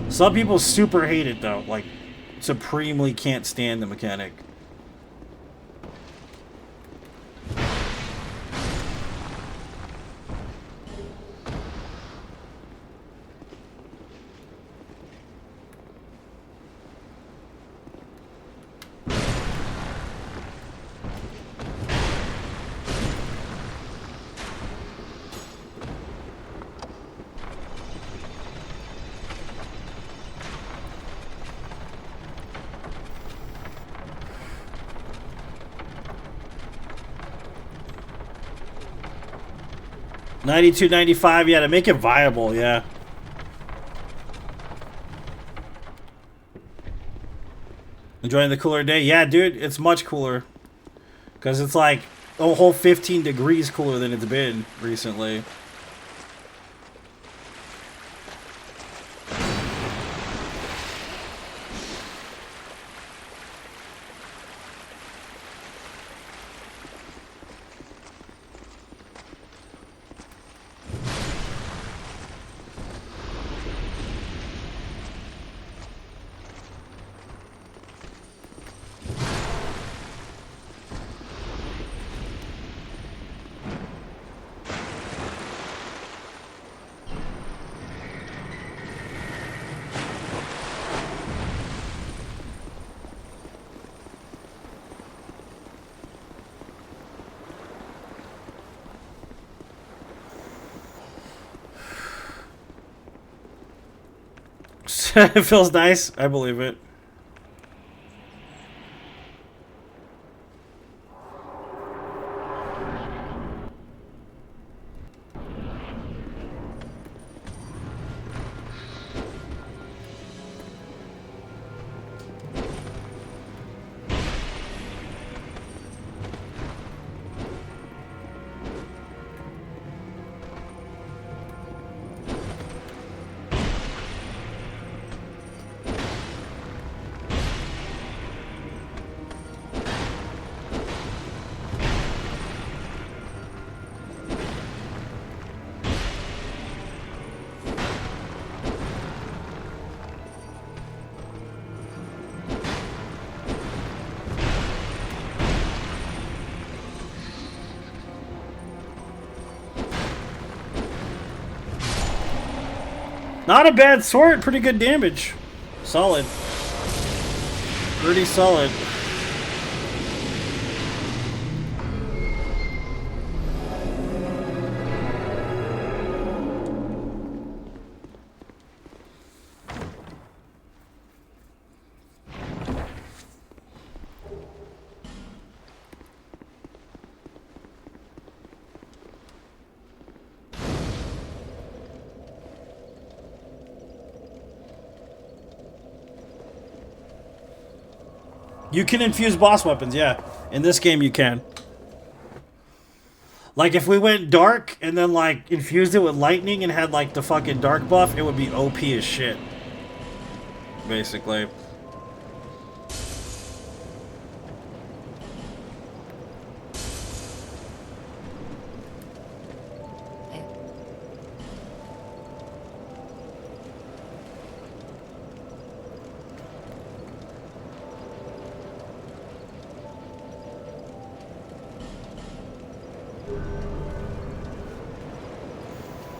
Some people super hate it, though. Like, supremely can't stand the mechanic. $92.95, yeah, to make it viable, yeah. Enjoying the cooler day? Yeah, dude, it's much cooler. Because it's like a whole 15 degrees cooler than it's been recently. It feels nice. I believe it. Not a bad sword, pretty good damage. Solid. Pretty solid. You can infuse boss weapons, yeah. In this game, you can. Like, if we went dark and then, like, infused it with lightning and had, like, the fucking dark buff, it would be OP as shit. Basically.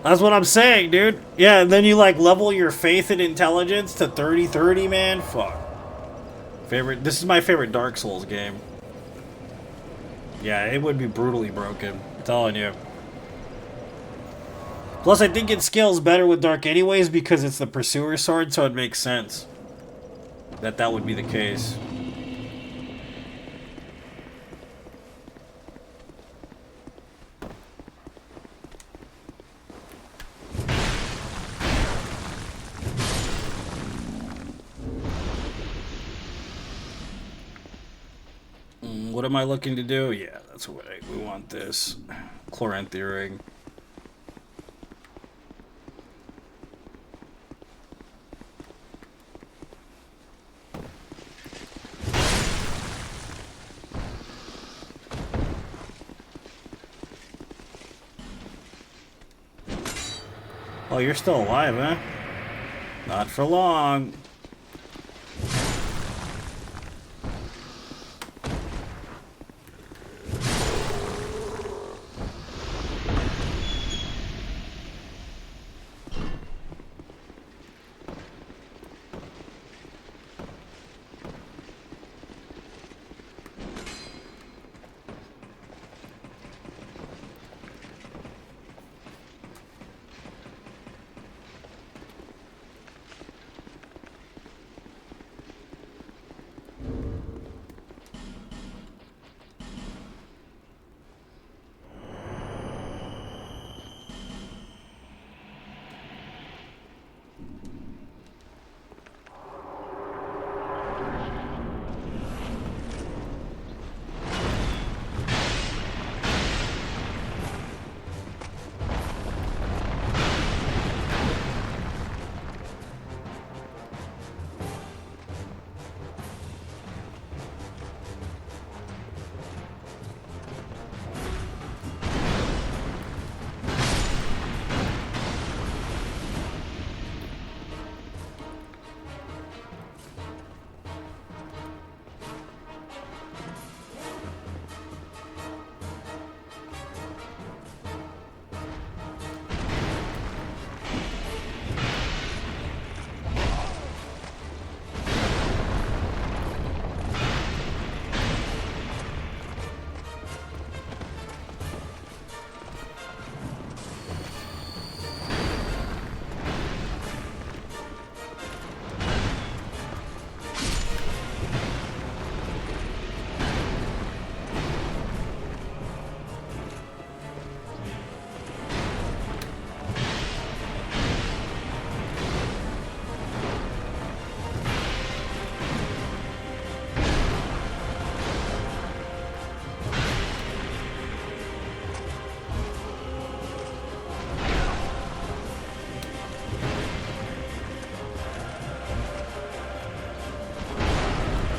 That's what I'm saying, dude. Yeah, and then you like level your faith and intelligence to 30-30, man. Fuck. This is my favorite Dark Souls game. Yeah, it would be brutally broken. I'm telling you. Plus, I think it scales better with Dark anyways because it's the Pursuer Sword, so it makes sense that would be the case. What am I looking to do? Yeah, that's what we want this. Chloranthy ring. Oh, you're still alive, huh? Not for long.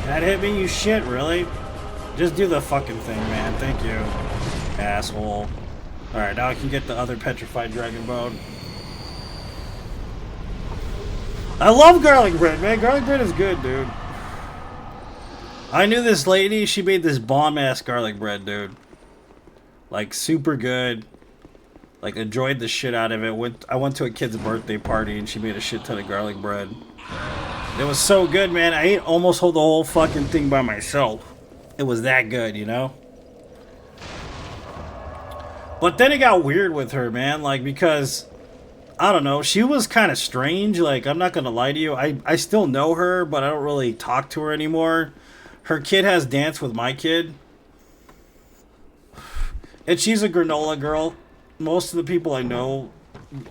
That hit me, you shit, really? Just do the fucking thing, man. Thank you, asshole. Alright, now I can get the other petrified dragon bone. I love garlic bread, man. Garlic bread is good, dude. I knew this lady, she made this bomb-ass garlic bread, dude. Like, super good. Like, enjoyed the shit out of it. I went to a kid's birthday party and she made a shit ton of garlic bread. It was so good, man. I ate almost the whole fucking thing by myself. It was that good, you know? But then it got weird with her, man. Like, because, I don't know, she was kind of strange. Like, I'm not gonna lie to you. I still know her, but I don't really talk to her anymore. Her kid has danced with my kid. And she's a granola girl. Most of the people I know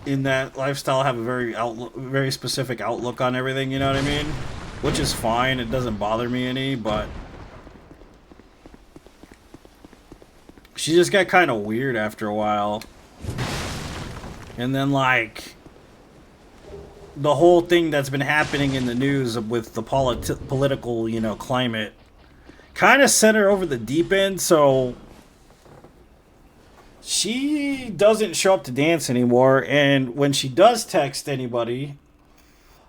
in that lifestyle have a very specific outlook on everything, you know what I mean? Which is fine, it doesn't bother me any, but she just got kind of weird after a while. And then, like, the whole thing that's been happening in the news with the political, you know, climate kind of sent her over the deep end, so she doesn't show up to dance anymore, and when she does text anybody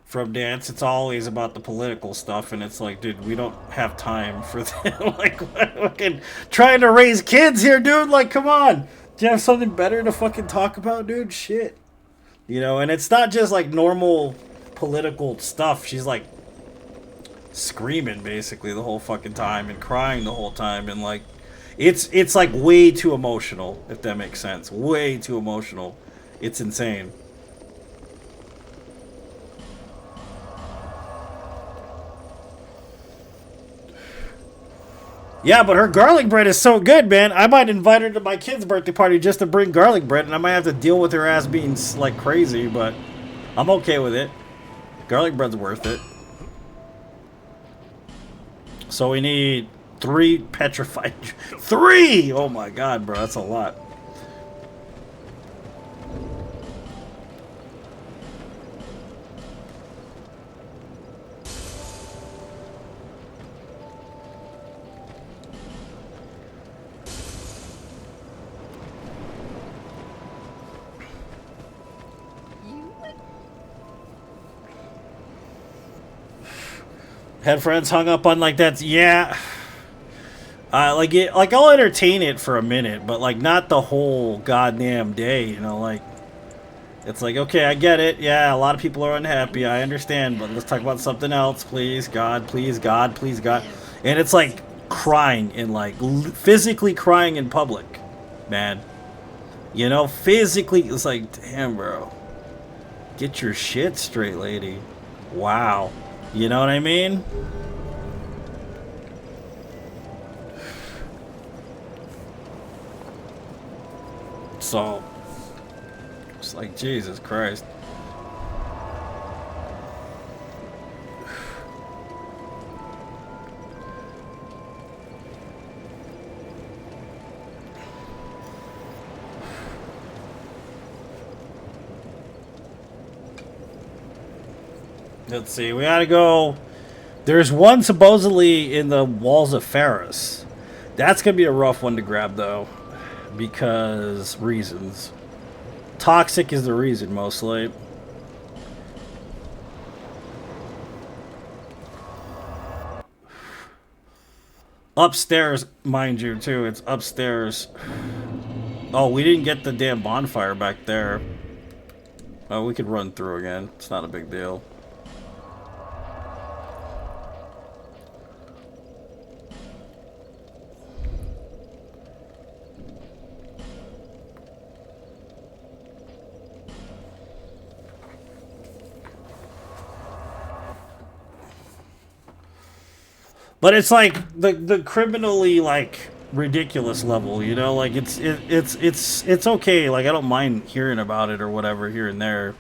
from dance, it's always about the political stuff, and it's like, dude, we don't have time for that. Like, fucking trying to raise kids here, dude. Like, come on. Do you have something better to fucking talk about, dude? Shit. You know, and it's not just like normal political stuff. She's like screaming basically the whole fucking time and crying the whole time, and like it's like way too emotional, if that makes sense. Way too emotional. It's insane. Yeah, but her garlic bread is so good, man. I might invite her to my kid's birthday party just to bring garlic bread, and I might have to deal with her ass being like crazy, but I'm okay with it. Garlic bread's worth it. So we need 3 petrified... 3! Oh my god, bro, that's a lot. Had friends hung up on like that. Yeah. Like I'll entertain it for a minute, but like not the whole goddamn day, you know, like it's like, okay, I get it. Yeah, a lot of people are unhappy. I understand, but let's talk about something else, please. God, please, God, please, God. And it's like crying in like physically crying in public, man. You know, physically, it's like, damn, bro. Get your shit straight, lady. Wow. You know what I mean? So, it's like, Jesus Christ. Let's see, we gotta go. There's one supposedly in the walls of Ferris. That's gonna be a rough one to grab though, because reasons. Toxic is the reason mostly. Upstairs, mind you, too. It's upstairs. Oh, we didn't get the damn bonfire back there. Oh, we could run through again. It's not a big deal. But it's like the criminally like ridiculous level, you know, like it's okay. Like I don't mind hearing about it or whatever here and there,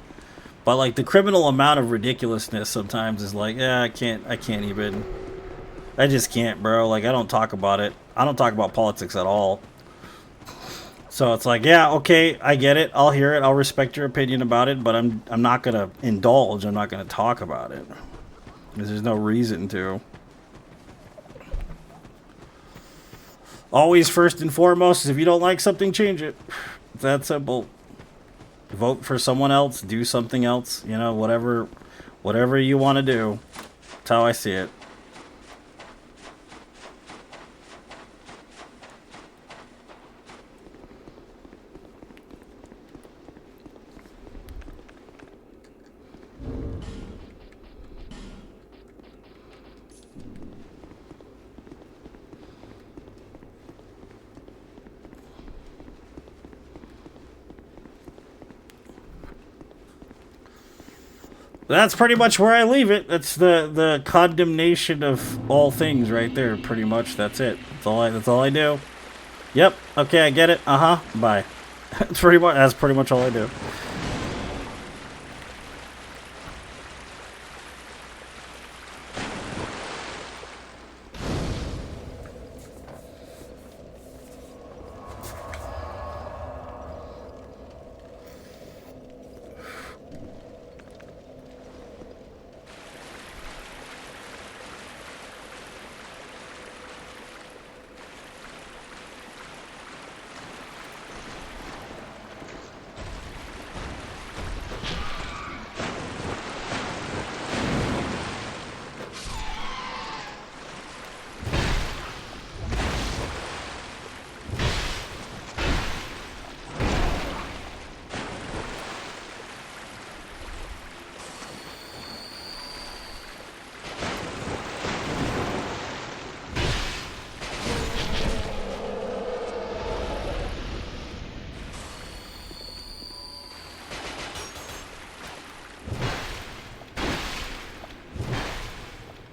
but like the criminal amount of ridiculousness sometimes is like, yeah, I can't even. I just can't, bro. Like I don't talk about it. I don't talk about politics at all. So it's like, yeah, okay, I get it. I'll hear it. I'll respect your opinion about it, but I'm not gonna indulge. I'm not gonna talk about it because there's no reason to. Always first and foremost is if you don't like something, change it. It's that simple. Vote for someone else, do something else, you know, whatever you want to do. That's how I see it. That's pretty much where I leave it. That's the condemnation of all things right there. Pretty much, that's it. That's all I do. Yep. Okay, I get it. Bye. That's pretty much all I do.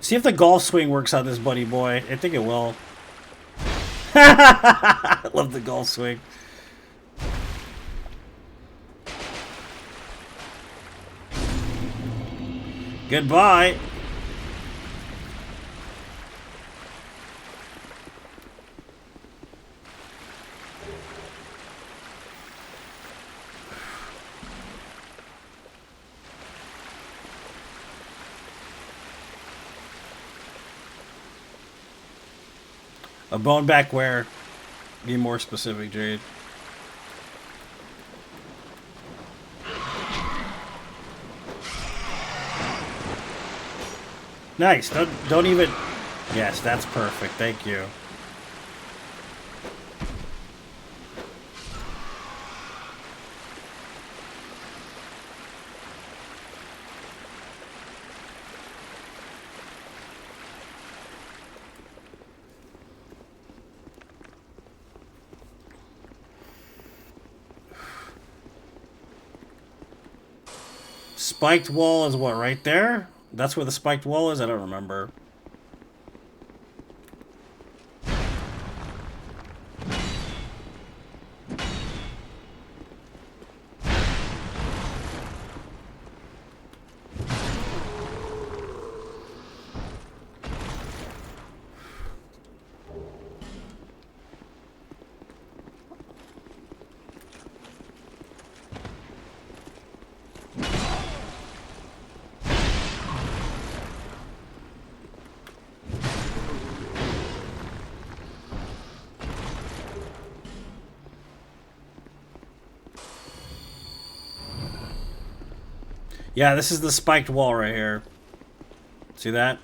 See if the golf swing works on this buddy boy. I think it will. I love the golf swing. Goodbye. A bone back where? Be more specific, Jade. Nice. Don't even. Yes, that's perfect. Thank you. Spiked wall is what, right there? That's where the spiked wall is? I don't remember. Yeah, this is the spiked wall right here. See that?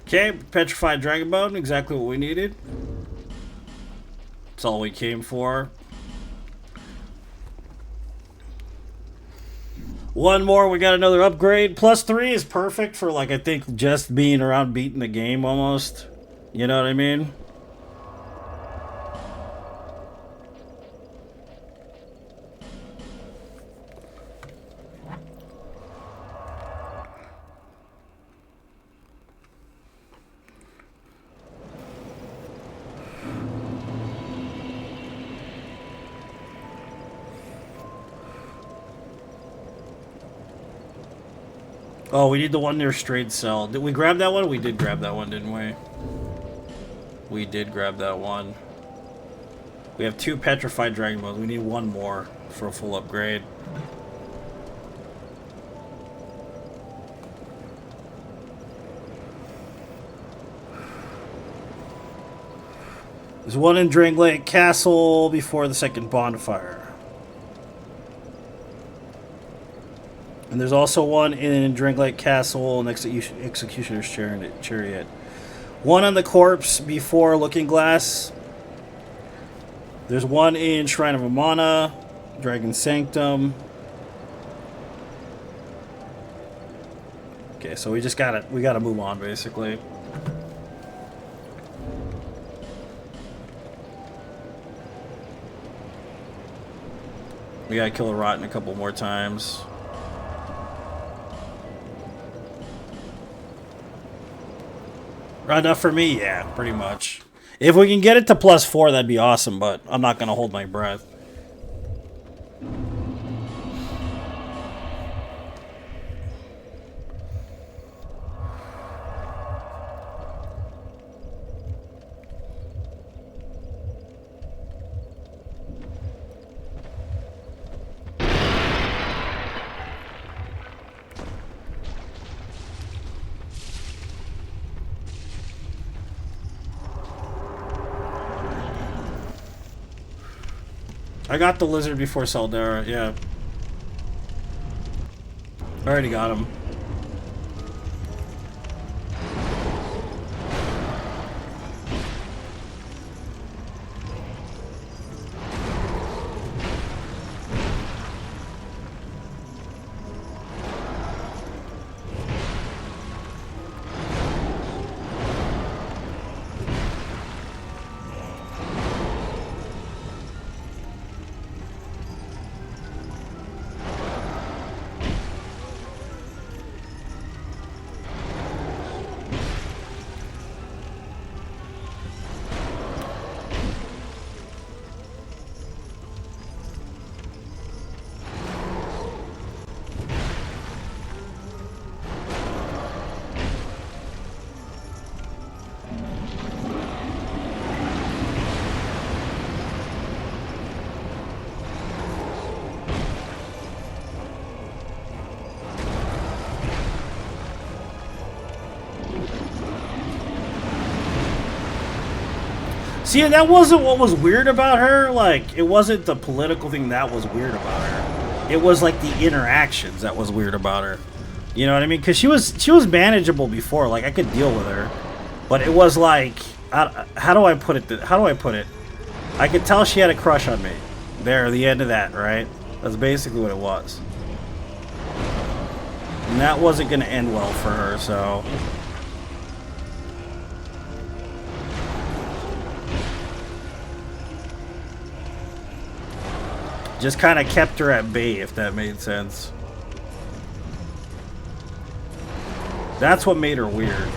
Okay, petrified dragon bone, exactly what we needed. That's all we came for. One more, we got another upgrade. +3 is perfect for, like, I think just being around beating the game almost. You know what I mean? Oh, we need the one near Strayed Cell. Did we grab that one? We did grab that one, didn't we? We did grab that one. We have 2 petrified dragon bones. We need 1 more for a full upgrade. There's one in Dringlake Castle before the second bonfire. And there's also one in Dringlake Castle next to Executioner's Chariot. One on the corpse before Looking Glass. There's one in Shrine of Amana, Dragon Sanctum. Okay, so we gotta move on basically. We gotta kill a Rotten a couple more times. Enough for me? Yeah, pretty much. If we can get it to +4, that'd be awesome, but I'm not gonna hold my breath. I got the lizard before Saldera, yeah. I already got him. See, that wasn't what was weird about her. Like, it wasn't the political thing that was weird about her. It was like the interactions that was weird about her. You know what I mean? Because she was manageable before. Like, I could deal with her, but it was like, how do I put it? How do I put it? I could tell she had a crush on me. There, the end of that, right? That's basically what it was. And that wasn't going to end well for her. So. Just kind of kept her at bay, if that made sense. That's what made her weird.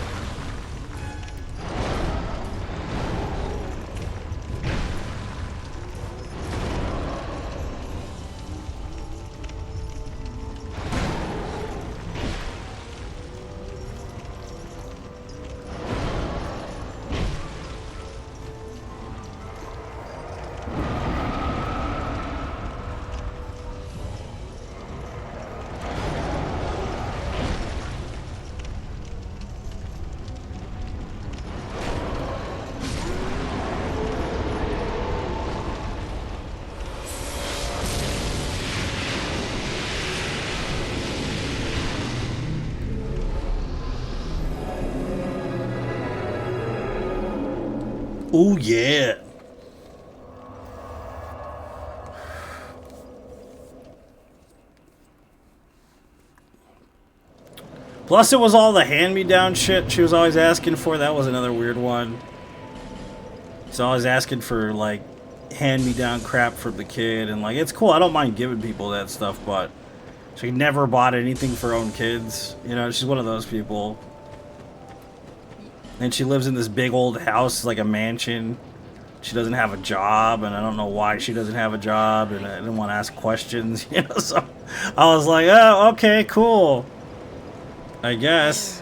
Oh yeah. Plus it was all the hand-me-down shit she was always asking for. That was another weird one. She's always asking for like hand-me-down crap for the kid, and like it's cool. I don't mind giving people that stuff, but she never bought anything for her own kids. You know, she's one of those people. And she lives in this big old house, like a mansion. She doesn't have a job, and I don't know why she doesn't have a job, and I didn't want to ask questions, you know, so I was like, oh, okay, cool. I guess.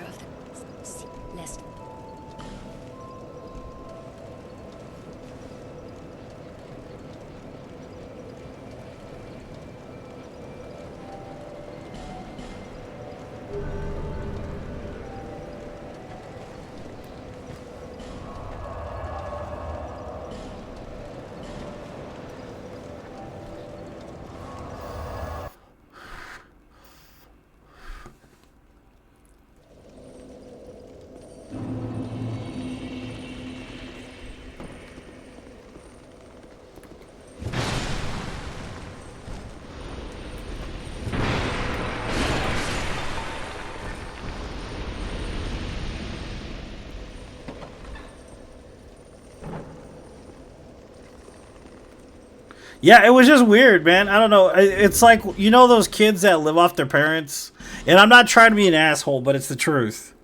Yeah, it was just weird, man. I don't know. It's like, you know those kids that live off their parents? And I'm not trying to be an asshole, but it's the truth.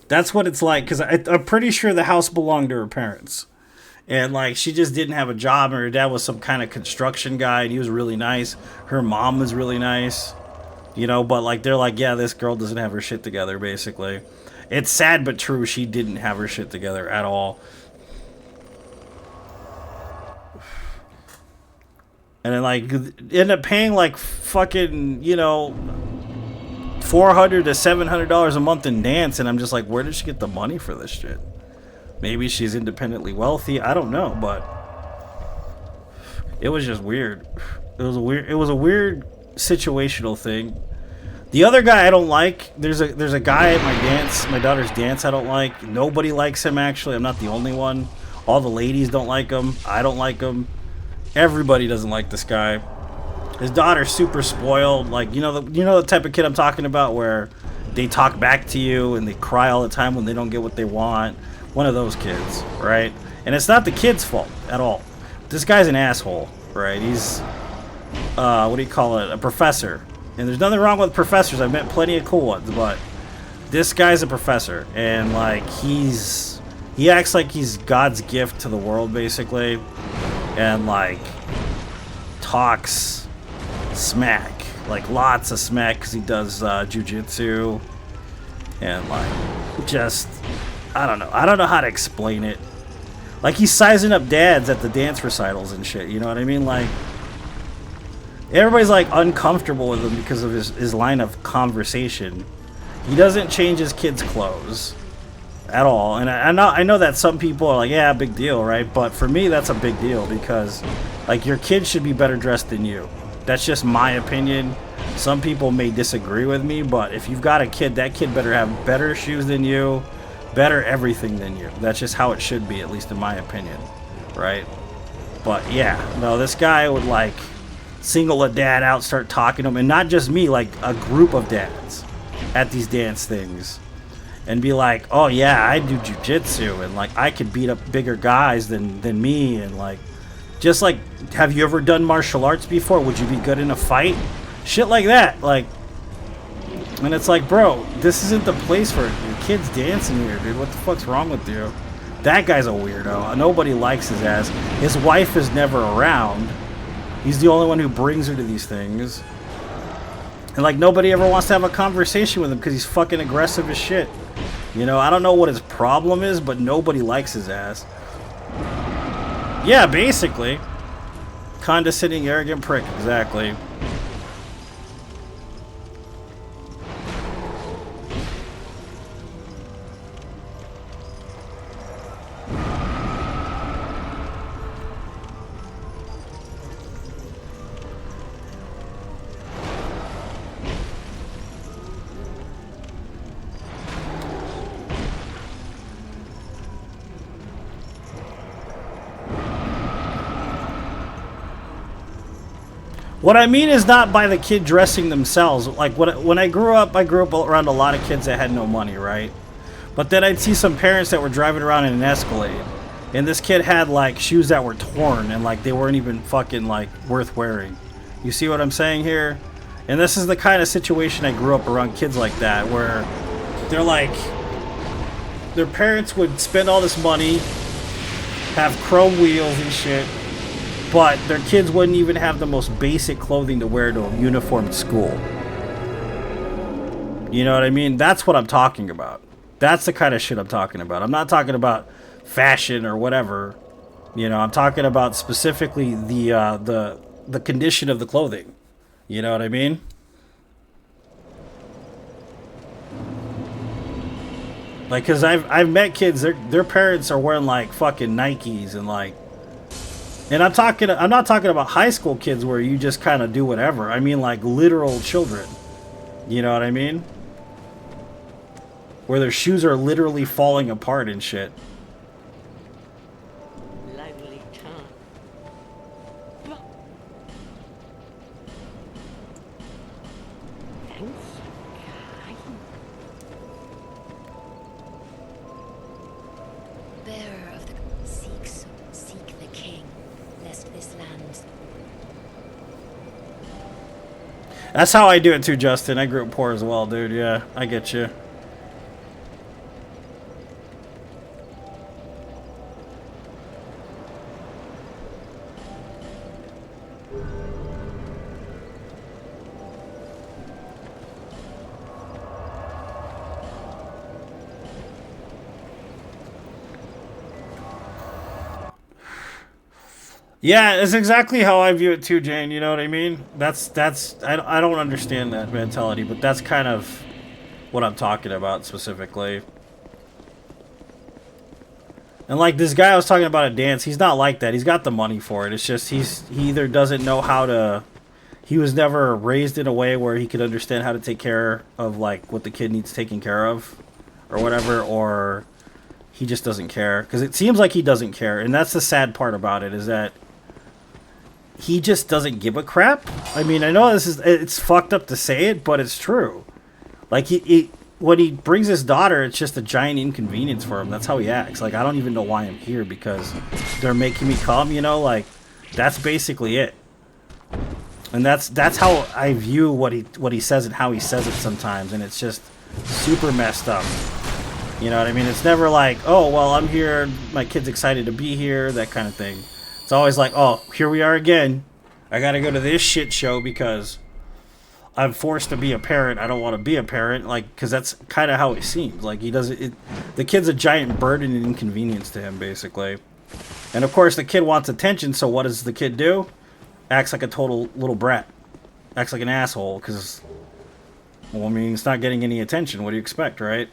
That's what it's like, because I'm pretty sure the house belonged to her parents. And, like, she just didn't have a job, and her dad was some kind of construction guy, and he was really nice. Her mom was really nice. You know, but, like, they're like, yeah, this girl doesn't have her shit together, basically. It's sad but true. She didn't have her shit together at all. And then, like, end up paying, like, fucking, you know, $400 to $700 a month in dance. And I'm just like, where did she get the money for this shit? Maybe she's independently wealthy. I don't know, but It was just weird. It was a weird situational thing. The other guy I don't like. There's a guy at my daughter's dance I don't like. Nobody likes him actually. I'm not the only one. All the ladies don't like him. I don't like him. Everybody doesn't like this guy. His daughter's super spoiled. Like, you know the type of kid I'm talking about where they talk back to you and they cry all the time when they don't get what they want. One of those kids, right? And it's not the kid's fault at all. This guy's an asshole, right? He's what do you call it? A professor. And there's nothing wrong with professors. I've met plenty of cool ones, but this guy's a professor, and like he acts like he's God's gift to the world, basically, and like talks smack, like lots of smack, because he does jujitsu, and like just I don't know how to explain it. Like he's sizing up dads at the dance recitals and shit. You know what I mean? Like. Everybody's like uncomfortable with him because of his line of conversation. He doesn't change his kids' clothes at all, and I know that some people are like, yeah, big deal, right? But for me, that's a big deal because, like, your kid should be better dressed than you. That's just my opinion. Some people may disagree with me, but if you've got a kid, that kid better have better shoes than you, better everything than you. That's just how it should be, at least in my opinion, right? But yeah, no, this guy would like. Single a dad out, start talking to him, and not just me, like a group of dads at these dance things, and be like, oh yeah, I do jujitsu, and like I could beat up bigger guys than me, and like just like, have you ever done martial arts before? Would you be good in a fight? Shit like that, like, and it's like, bro, this isn't the place for your kids dancing here, dude. What the fuck's wrong with you? That guy's a weirdo. Nobody likes his ass. His wife is never around. He's the only one who brings her to these things. And, like, nobody ever wants to have a conversation with him because he's fucking aggressive as shit. You know, I don't know what his problem is, but nobody likes his ass. Yeah, basically. Condescending, arrogant prick, exactly. What I mean is not by the kid dressing themselves. Like, when I grew up around a lot of kids that had no money, right? But then I'd see some parents that were driving around in an Escalade, and this kid had, like, shoes that were torn, and, like, they weren't even fucking, like, worth wearing. You see what I'm saying here? And this is the kind of situation I grew up around kids like that, where they're, like, their parents would spend all this money, have chrome wheels and shit, but their kids wouldn't even have the most basic clothing to wear to a uniformed school. You know what I mean? That's what I'm talking about. That's the kind of shit I'm talking about. I'm not talking about fashion or whatever. You know, I'm talking about specifically the condition of the clothing. You know what I mean? Like, cause I've met kids, their parents are wearing like fucking Nikes and like. And I'm not talking about high school kids where you just kind of do whatever. I mean like literal children. You know what I mean? Where their shoes are literally falling apart and shit. Lively time. Thanks. Bearer of the seek the king, lest this land. That's how I do it too, Justin. I grew up poor as well, dude. Yeah, I get you. Yeah, it's exactly how I view it too, Jane. You know what I mean? I don't understand that mentality, but that's kind of what I'm talking about specifically. And like this guy I was talking about at dance, he's not like that. He's got the money for it. It's just he either doesn't know how to. He was never raised in a way where he could understand how to take care of like what the kid needs taken care of, or whatever, or he just doesn't care. Because it seems like he doesn't care, and that's the sad part about it is that he just doesn't give a crap. I mean, I know it's fucked up to say it, but it's true. Like when he brings his daughter, it's just a giant inconvenience for him. That's how he acts. Like, I don't even know why I'm here because they're making me come, you know? Like, that's basically it. And that's how I view what he says and how he says it sometimes, and it's just super messed up. You know what I mean? It's never like, oh, well, I'm here, my kid's excited to be here, that kind of thing. It's always like, oh, here we are again. I gotta go to this shit show because I'm forced to be a parent. I don't want to be a parent, like, because that's kind of how it seems. Like, he doesn't. The kid's a giant burden and inconvenience to him, basically. And of course, the kid wants attention. So what does the kid do? Acts like a total little brat. Acts like an asshole. Because, well, I mean, it's not getting any attention. What do you expect, right?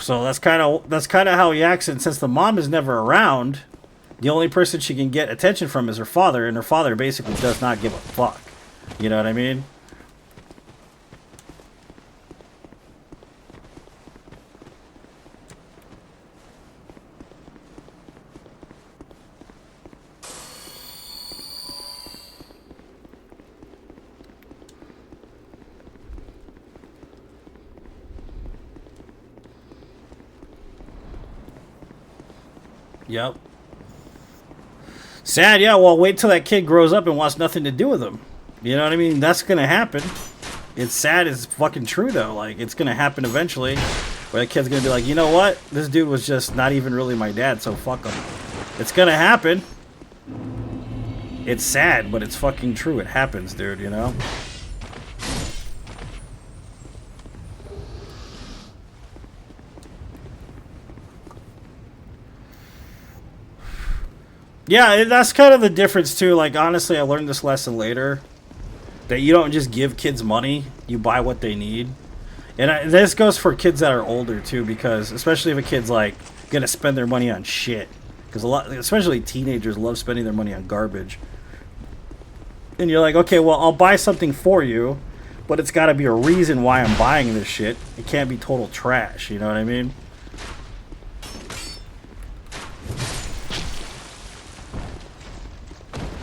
So that's kind of how he acts. And since the mom is never around, the only person she can get attention from is her father, and her father basically does not give a fuck. You know what I mean? Yep. Sad, yeah, well, wait till that kid grows up and wants nothing to do with him. You know what I mean? That's gonna happen. It's sad, it's fucking true, though. Like, it's gonna happen eventually, where the kid's gonna be like, you know what? This dude was just not even really my dad, so fuck him. It's gonna happen. It's sad, but it's fucking true. It happens, dude, you know? Yeah, that's kind of the difference, too. Like, honestly, I learned this lesson later. That you don't just give kids money. You buy what they need. And this goes for kids that are older, too. Because, especially if a kid's, like, going to spend their money on shit. Because especially teenagers, love spending their money on garbage. And you're like, okay, well, I'll buy something for you. But it's got to be a reason why I'm buying this shit. It can't be total trash. You know what I mean?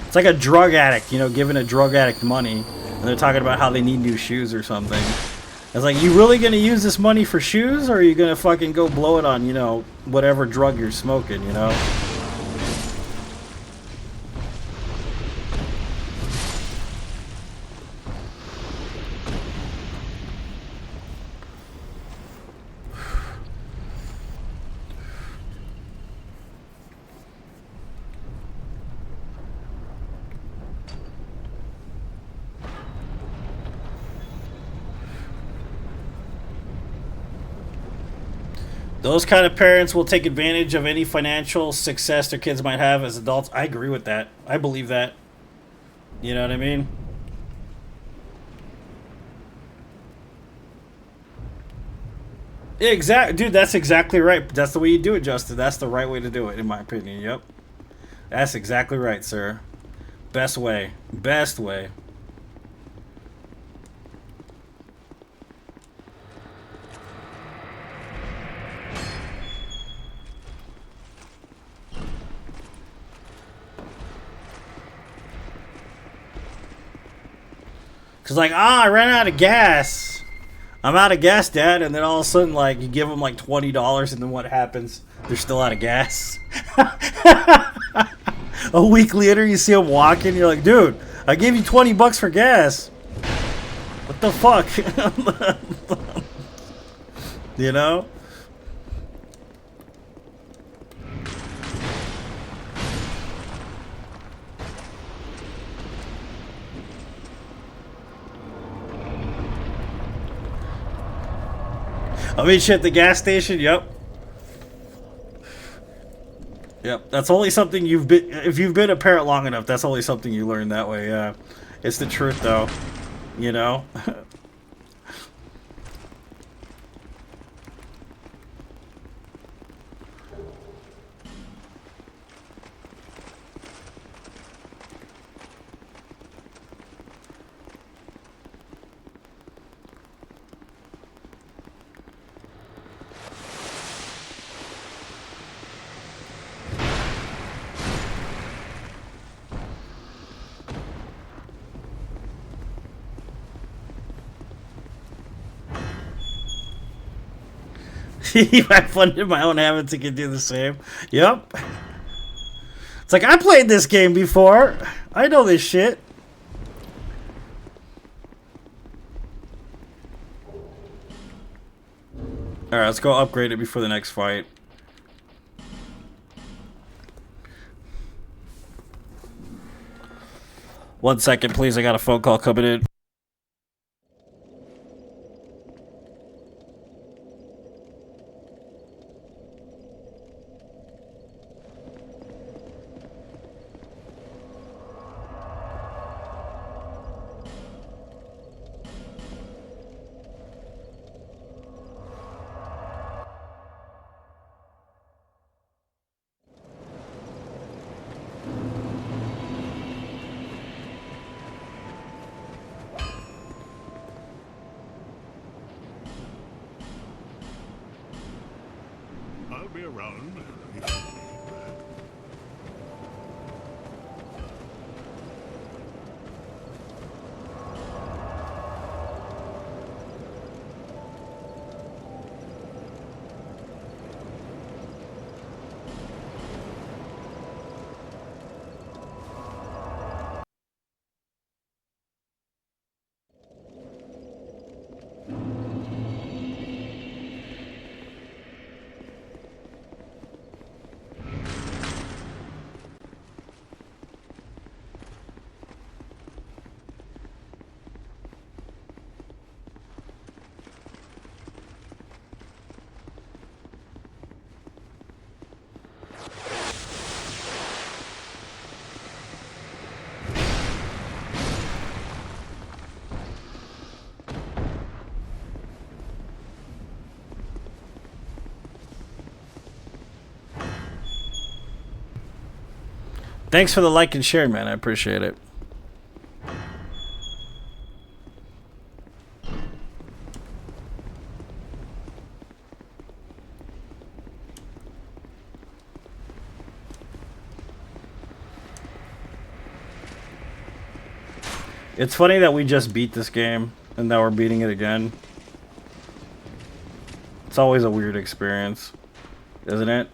It's like a drug addict, you know, giving a drug addict money, and they're talking about how they need new shoes or something. It's like, you really gonna use this money for shoes, or are you gonna fucking go blow it on, you know, whatever drug you're smoking, you know? Those kind of parents will take advantage of any financial success their kids might have as adults. I agree with that. I believe that. You know what I mean? Exactly, dude. That's exactly right. That's the way you do it, Justin. That's the right way to do it, in my opinion. Yep. That's exactly right, sir. Best way. Best way. Cause like, I ran out of gas. I'm out of gas, Dad. And then all of a sudden, like, you give them like $20, and then what happens? They're still out of gas. A week later, you see them walking. You're like, dude, I gave you $20 for gas. What the fuck? You know? I mean, shit, the gas station, yep. Yep, that's only something you've been... If you've been a parent long enough, that's only something you learn that way, yeah. It's the truth, though. You know? I funded my own habits and can do the same. Yep. It's like, I played this game before. I know this shit. Alright, let's go upgrade it before the next fight. One second, please. I got a phone call coming in. I'll be around if you need. Thanks for the like and share, man. I appreciate it. It's funny that we just beat this game and now we're beating it again. It's always a weird experience, isn't it?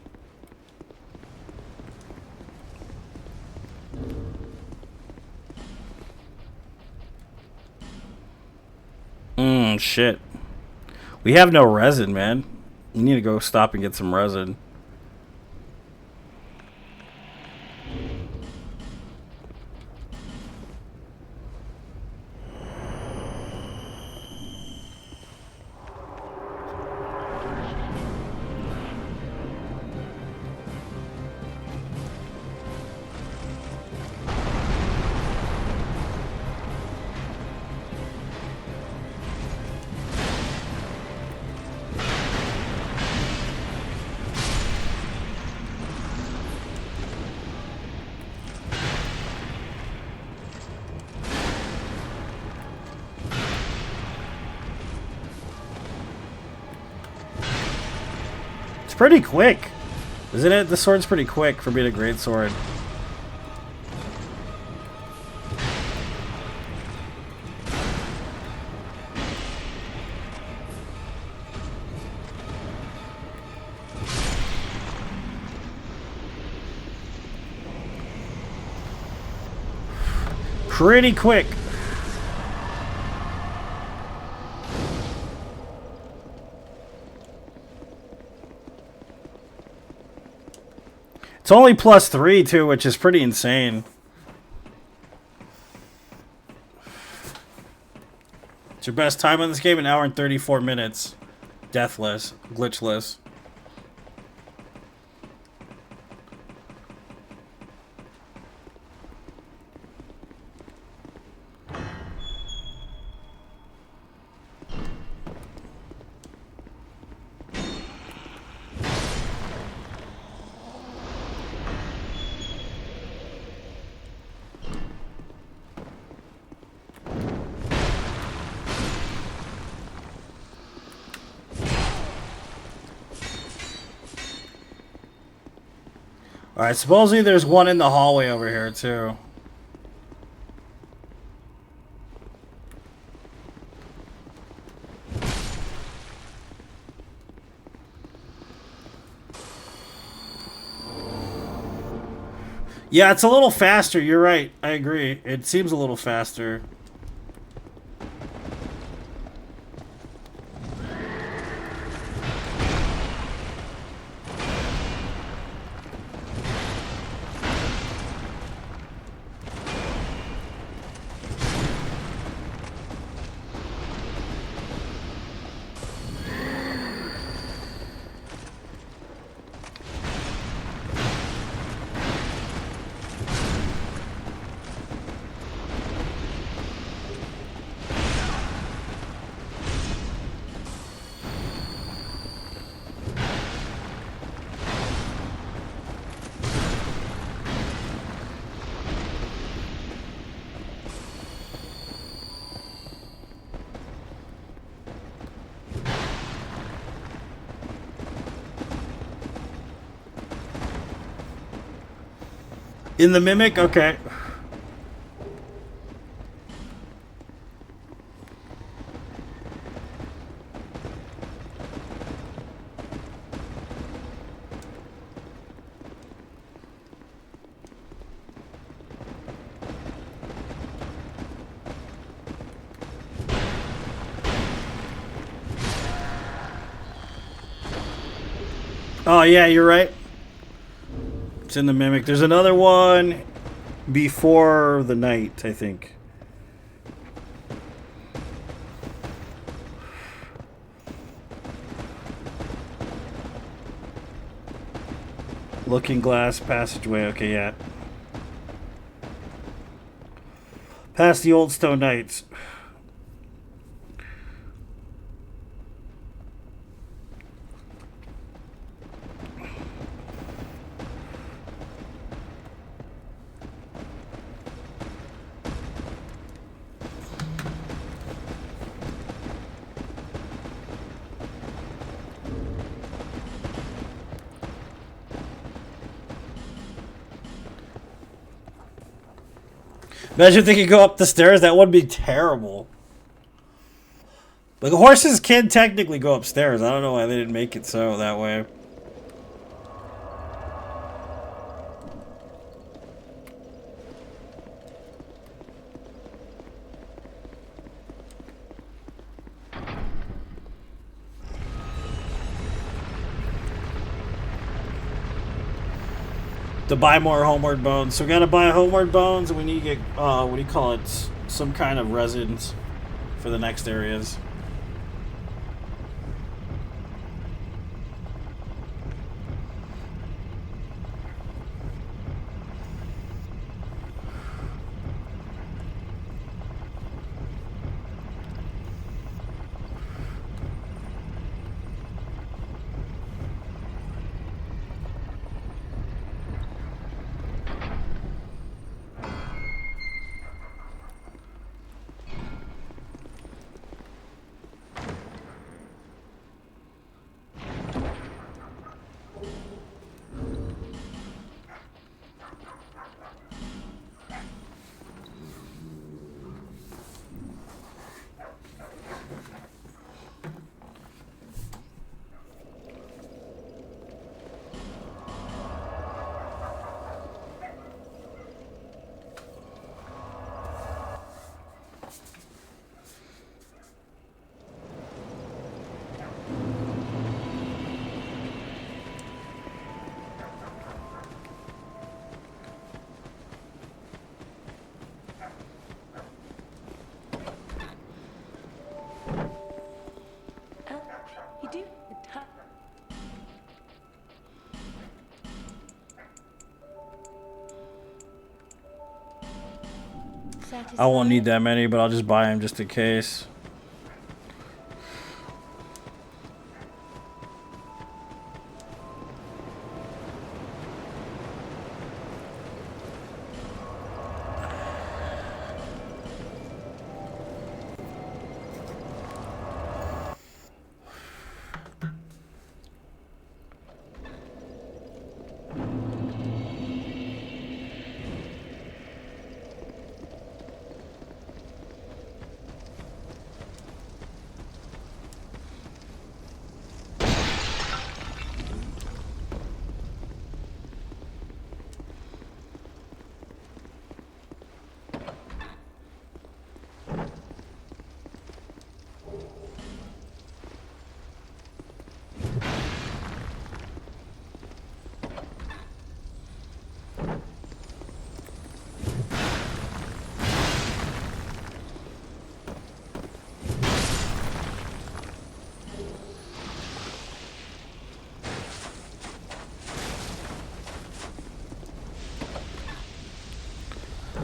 Shit. We have no resin, man. We need to go stop and get some resin. It's pretty quick, isn't it? The sword's pretty quick for being a great sword. Pretty quick. It's only +3 too, which is pretty insane. It's your best time on this game, 1 hour and 34 minutes. Deathless, glitchless. Alright, supposedly there's one in the hallway over here, too. Yeah, it's a little faster. You're right. I agree. It seems a little faster. In the Mimic? Okay. Oh, yeah, you're right. It's in the Mimic. There's another one before the night, I think. Looking Glass passageway. Okay, yeah. Past the Old Stone Knights. Imagine if they could go up the stairs. That would be terrible. Like, horses can technically go upstairs. I don't know why they didn't make it so that way. To buy more homeward bones. So we gotta buy homeward bones, and we need to get, what do you call it? Some kind of resins for the next areas. I won't need that many, but I'll just buy them just in case.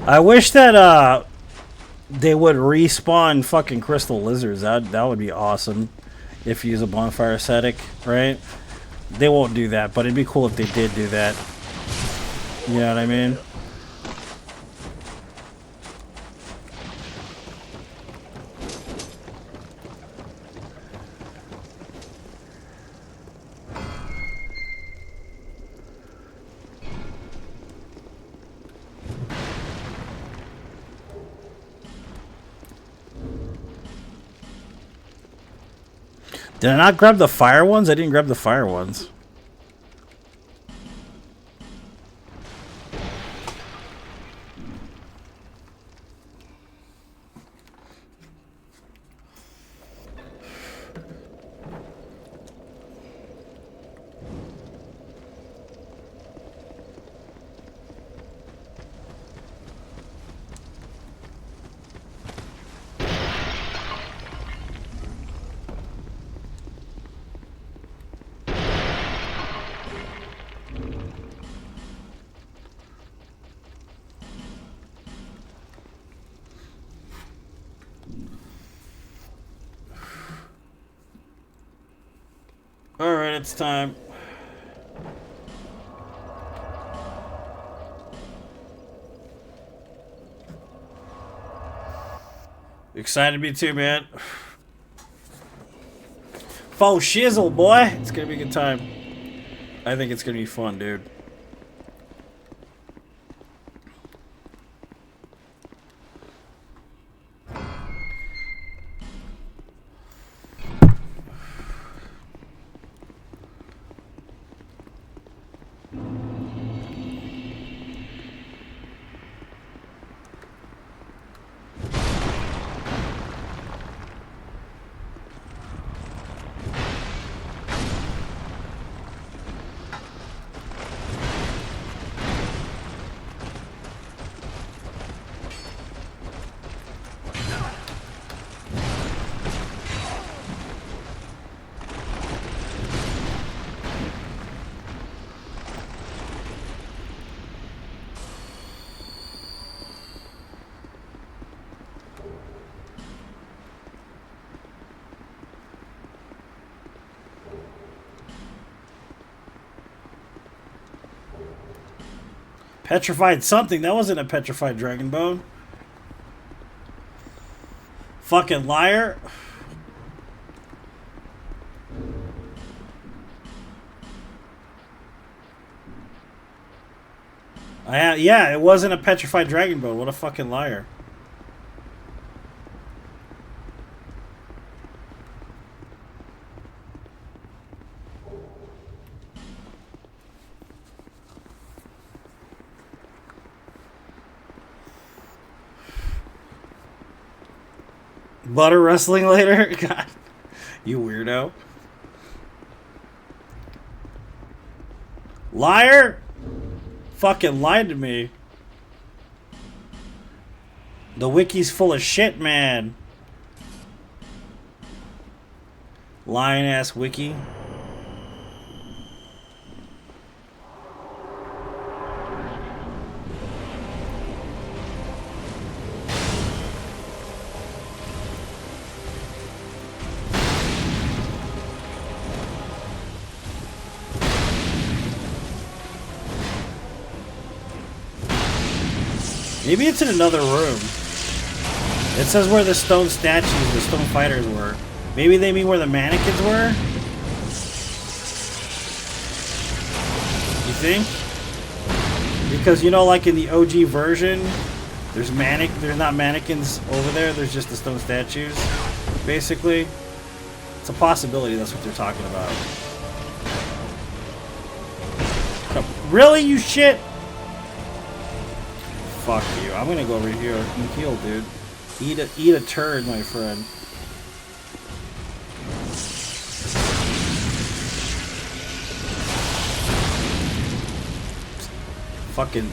I wish that they would respawn fucking crystal lizards. That would be awesome. If you use a bonfire ascetic, right? They won't do that, but it'd be cool if they did do that. You know what I mean? Did I not grab the fire ones? I didn't grab the fire ones. Alright, it's time. Excited to be too, man. Faux shizzle, boy. It's gonna be a good time. I think it's gonna be fun, dude. Petrified something. That wasn't a petrified dragon bone. Fucking liar. Yeah, it wasn't a petrified dragon bone. What a fucking liar. Butter wrestling later? God, you weirdo. Liar! Fucking lied to me. The wiki's full of shit, man. Lying ass wiki. Maybe it's in another room. It says where the stone statues, the stone fighters were. Maybe they mean where the mannequins were? You think? Because you know, like in the OG version, there's not mannequins over there, there's just the stone statues, basically. It's a possibility that's what they're talking about. Really, you shit? Fuck you. I'm gonna go over here and heal, dude. Eat a turd, my friend. Fucking.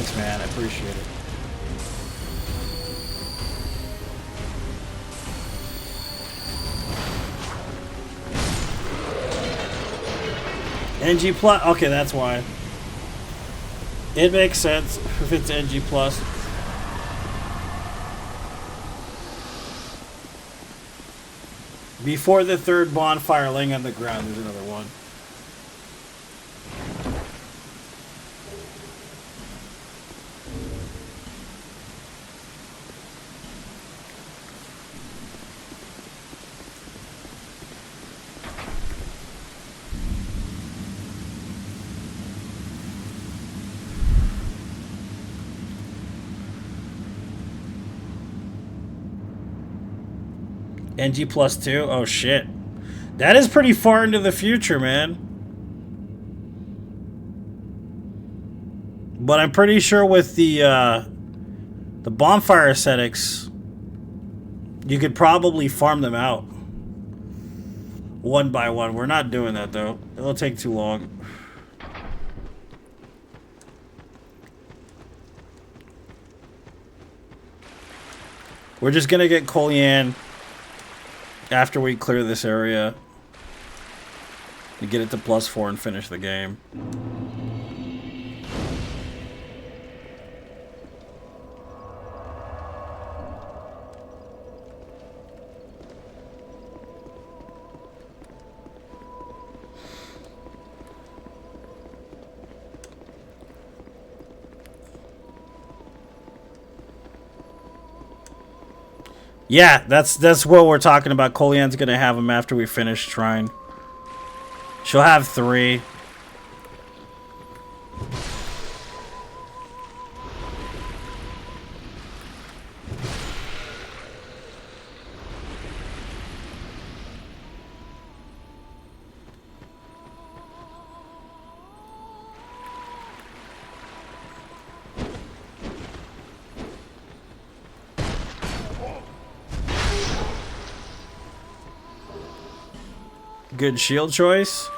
Thanks, man. I appreciate it. NG plus. Okay, that's why. It makes sense if it's NG plus. Before the third bonfire laying on the ground, there's another one. NG plus 2? Oh shit. That is pretty far into the future, man. But I'm pretty sure with the bonfire aesthetics, you could probably farm them out. One by one. We're not doing that though. It'll take too long. We're just gonna get Kolyan after we clear this area to get it to +4 and finish the game. Yeah, that's what we're talking about. Kolyan's gonna have him after we finish Shrine. She'll have 3. Good shield choice.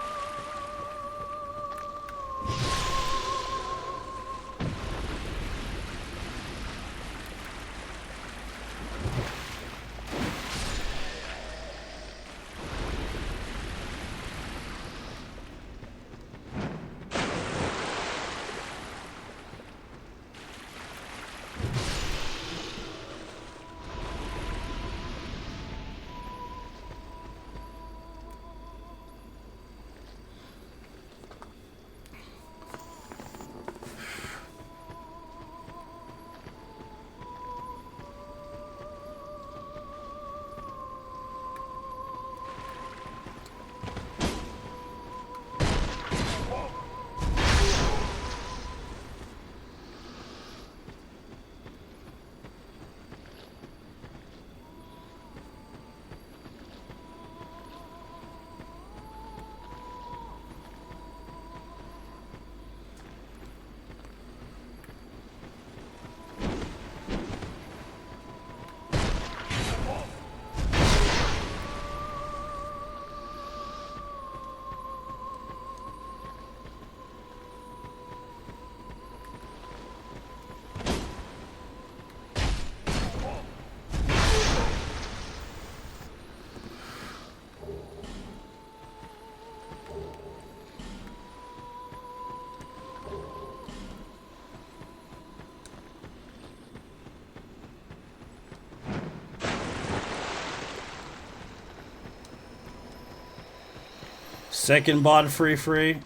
Second bot free.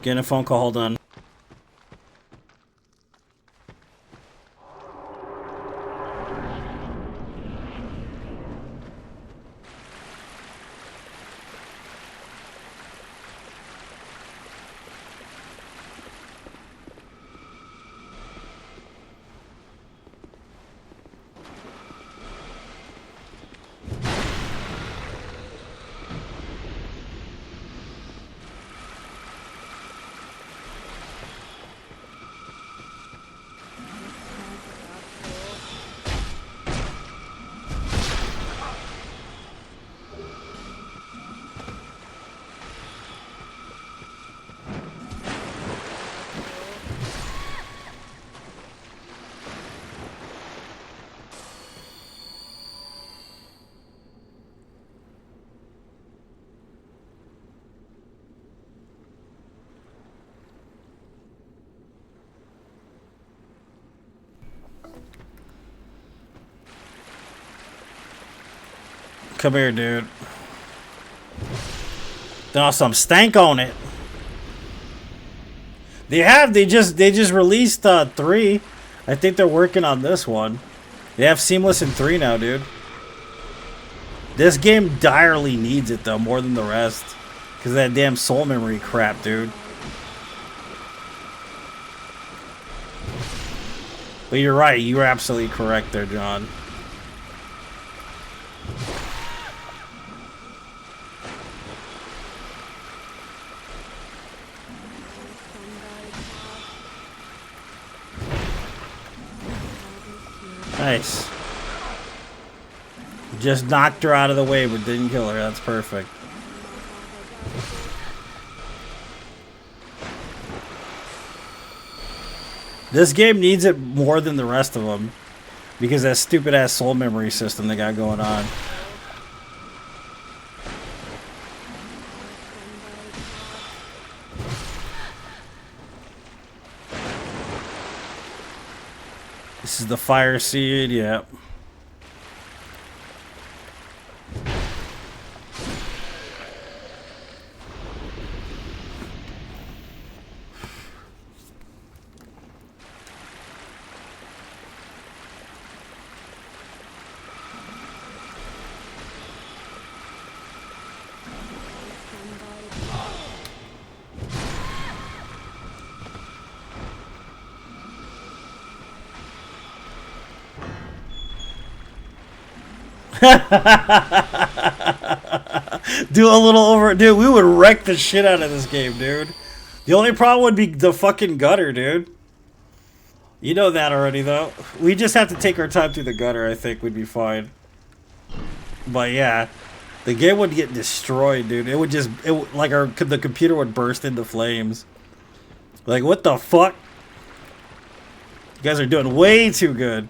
Getting a phone call, hold on. Come here, dude. There's some stank on it. They just released 3. I think they're working on this one. They have Seamless in 3 now, dude. This game direly needs it though, more than the rest. Cause of that damn soul memory crap, dude. But you're right, you were absolutely correct there, John. Nice. Just knocked her out of the way, but didn't kill her. That's perfect. This game needs it more than the rest of them. Because that stupid ass soul memory system they got going on. This is the fire seed, yep. Do a little over, dude. We would wreck the shit out of this game, dude. The only problem would be the fucking gutter, dude. You know that already, though. We just have to take our time through the gutter. I think we'd be fine. But yeah, the game would get destroyed, dude. It would just, like the computer would burst into flames. Like, what the fuck? You guys are doing way too good.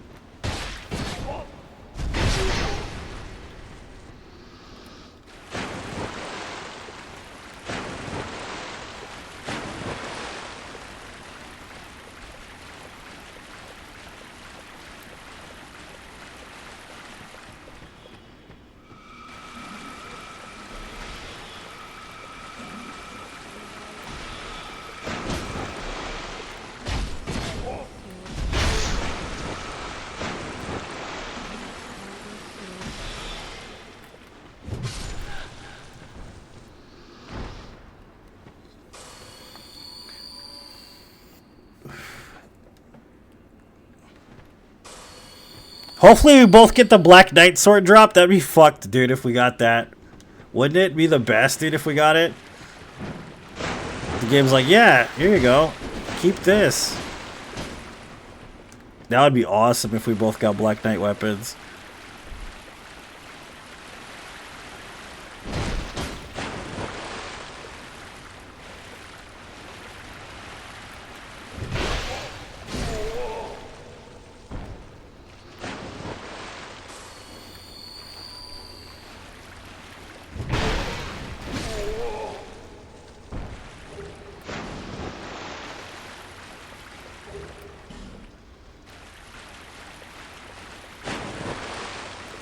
Hopefully we both get the Black Knight sword drop. That'd be fucked, dude, if we got that. Wouldn't it be the best, dude, if we got it? The game's like, yeah, here you go. Keep this. That would be awesome if we both got Black Knight weapons.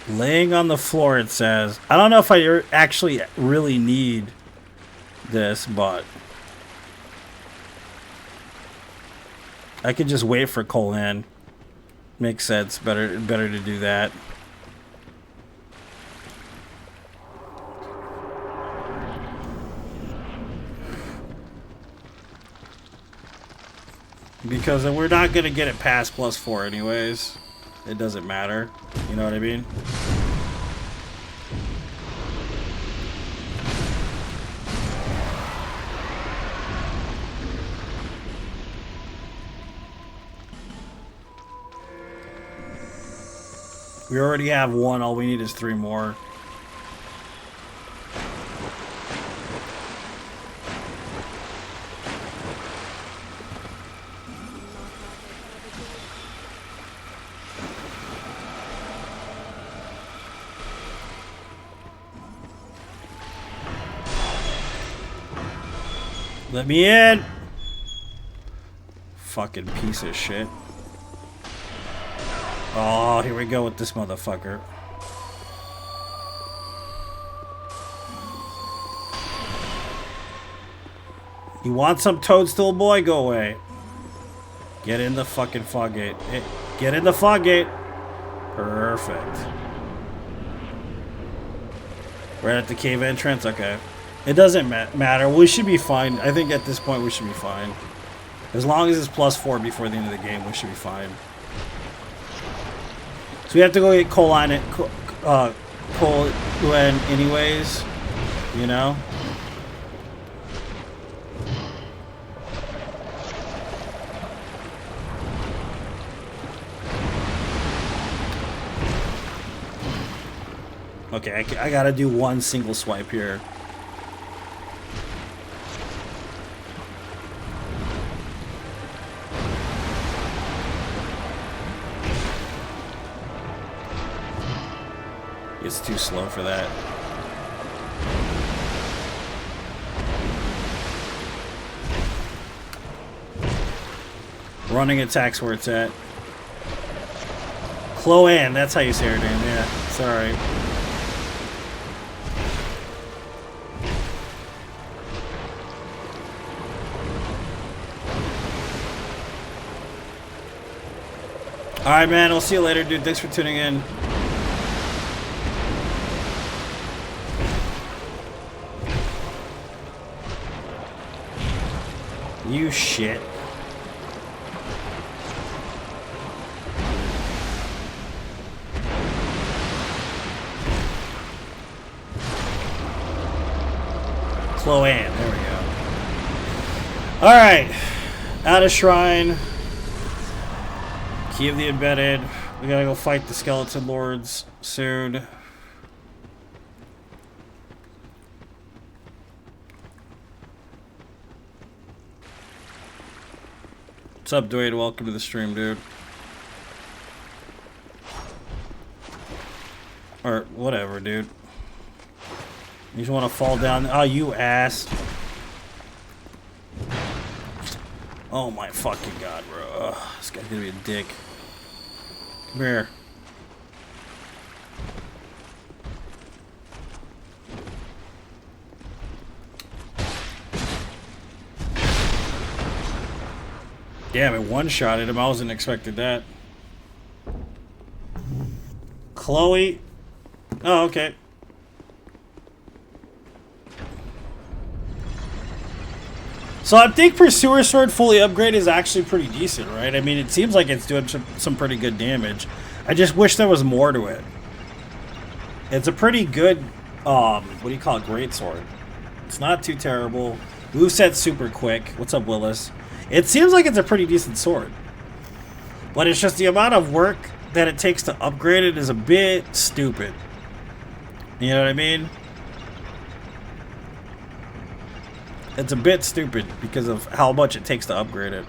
Laying on the floor, it says. I don't know if I actually really need this, but I could just wait for Colin. Makes sense. Better to do that. Because we're not going to get it past +4 anyways. It doesn't matter. You know what I mean? We already have 1. All we need is 3 more. Let me in! Fucking piece of shit. Oh, here we go with this motherfucker. You want some toadstool boy? Go away. Get in the fucking fog gate. Get in the fog gate. Perfect. Right at the cave entrance? Okay. It doesn't matter. We should be fine. I think at this point we should be fine. As long as it's +4 before the end of the game, we should be fine. So we have to go get Colin anyways. You know? Okay, I gotta do one single swipe here. It's too slow for that. Running attack's where it's at. Chloe, that's how you say her name, yeah. Sorry. Alright, man. I'll see you later, dude. Thanks for tuning in. You shit. Chloe, there we go. Alright. Out of shrine. Key of the Embedded. We gotta go fight the skeleton lords soon. What's up, Dwayne? Welcome to the stream, dude. Or whatever, dude. You just want to fall down. Oh, you ass. Oh my fucking god, bro. Ugh, this guy's gonna be a dick. Come here. Damn, it one-shotted him. I wasn't expecting that. Chloe. Oh, okay. So I think Pursuer Sword fully upgraded is actually pretty decent, right? I mean, it seems like it's doing some pretty good damage. I just wish there was more to it. It's a pretty good, what do you call it, Greatsword. It's not too terrible. Moveset's super quick. What's up, Willis? It seems like it's a pretty decent sword. But it's just the amount of work that it takes to upgrade it is a bit stupid. You know what I mean? It's a bit stupid because of how much it takes to upgrade it.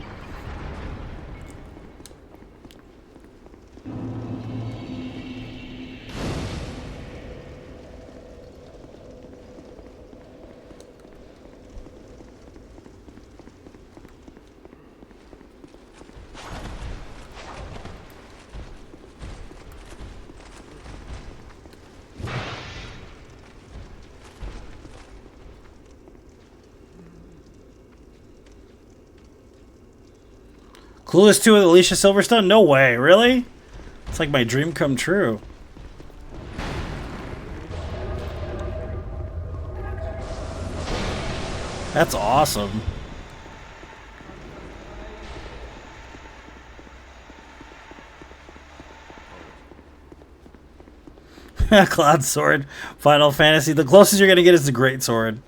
Clueless 2 with Alicia Silverstone? No way, really? It's like my dream come true. That's awesome. Cloud Sword, Final Fantasy. The closest you're gonna get is the Great Sword.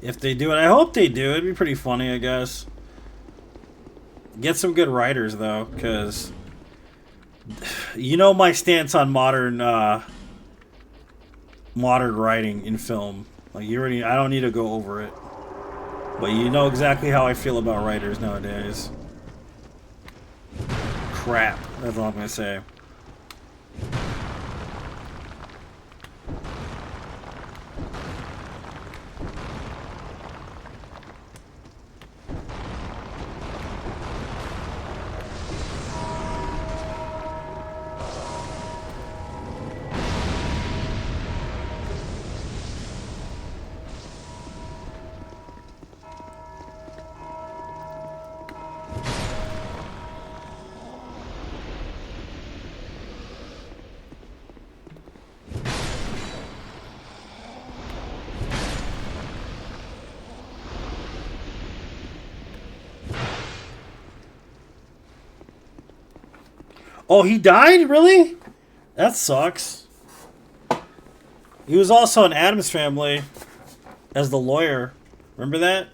If they do it, I hope they do. It'd be pretty funny, I guess. Get some good writers, though, because you know my stance on modern writing in film. Like, you already, I don't need to go over it. But you know exactly how I feel about writers nowadays. Crap. That's all I'm gonna say. Oh, he died? Really? That sucks. He was also in Addams Family as the lawyer. Remember that?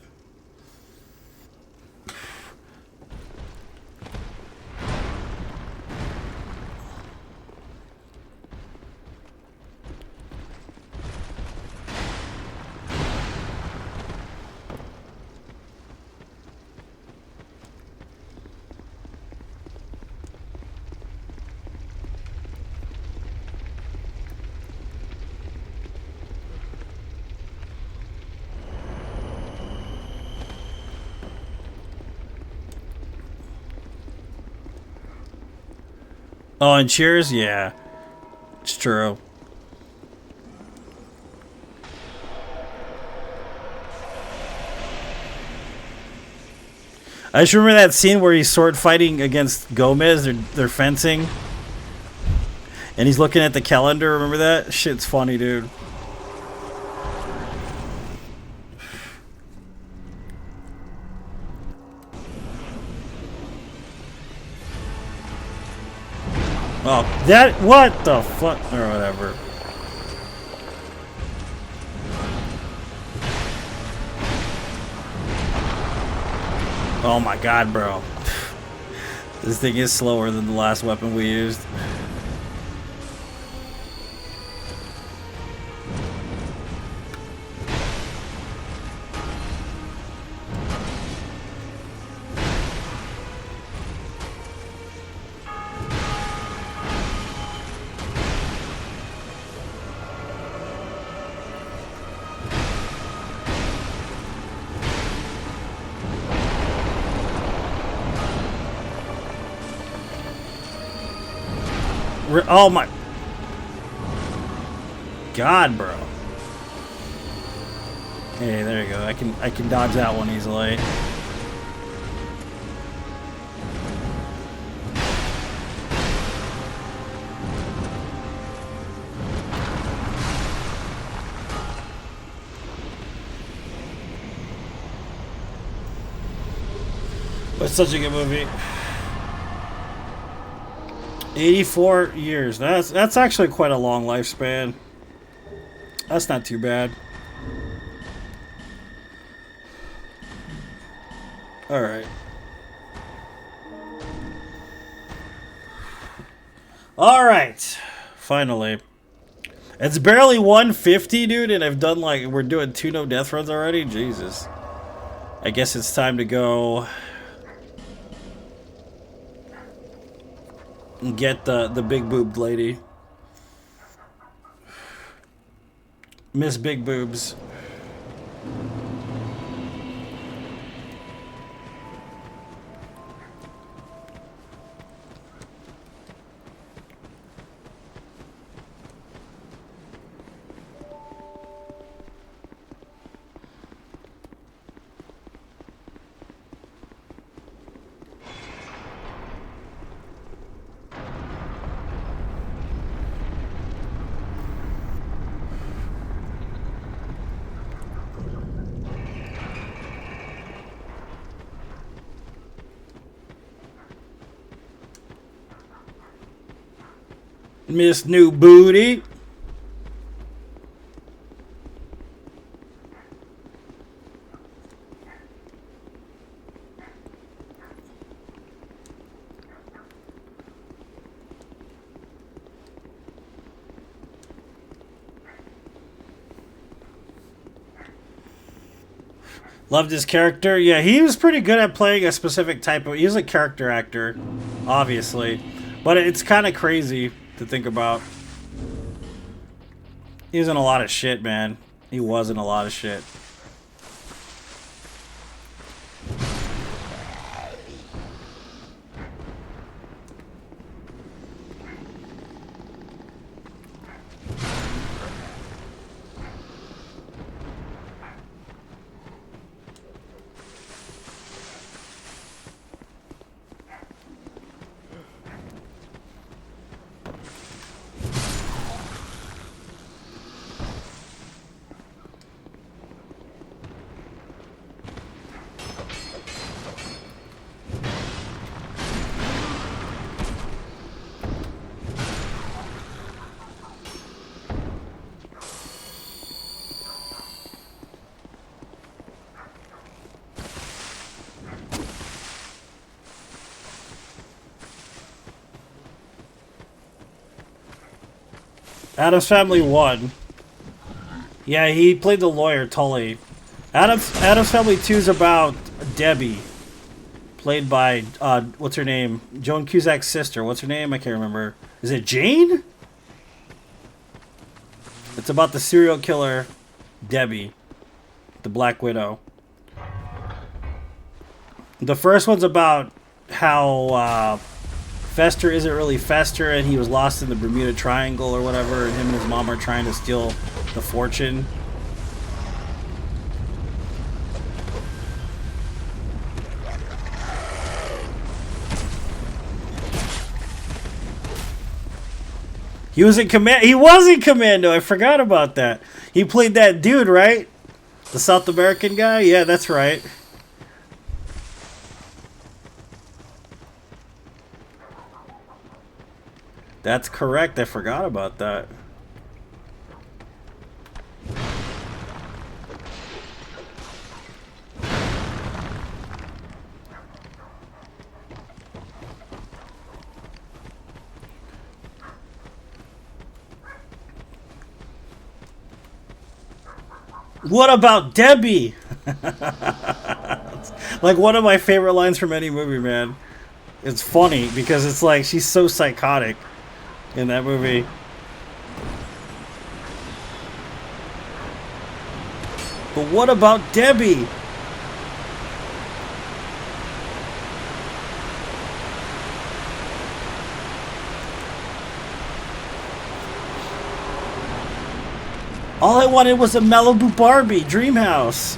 Oh, and Cheers? Yeah. It's true. I just remember that scene where he's sword fighting against Gomez. They're fencing. And he's looking at the calendar. Remember that? Shit's funny, dude. Oh, that... What the fuck? Or whatever. Oh my god, bro. This thing is slower than the last weapon we used. Oh my god, bro. Hey, there you go. I can dodge that one easily. But it's such a good movie. 84 years. That's actually quite a long lifespan. That's not too bad. All right. All right. Finally. It's barely 150, dude, and I've done like we're doing 2 no death runs already. Jesus. I guess it's time to go and get the big boobed lady. Miss Big Boobs. Miss New Booty. Loved his character. Yeah, he was pretty good at playing a specific type of... He was a character actor, obviously. But it's kind of crazy to think about. He was in a lot of shit, man. He was in a lot of shit. Adam's Family 1. Yeah, he played the lawyer, Tully. Adam's Family 2 is about Debbie. Played by, what's her name? Joan Cusack's sister. What's her name? I can't remember. Is it Jane? It's about the serial killer, Debbie. The Black Widow. The first one's about how, Fester isn't really Fester, and he was lost in the Bermuda Triangle or whatever, and him and his mom are trying to steal the fortune. He was in Commando. I forgot about that. He played that dude, right? The South American guy? Yeah, that's right. That's correct. I forgot about that. What about Debbie? Like one of my favorite lines from any movie, man. It's funny because it's like she's so psychotic in that movie. But what about Debbie? All I wanted was a Malibu Barbie dream house.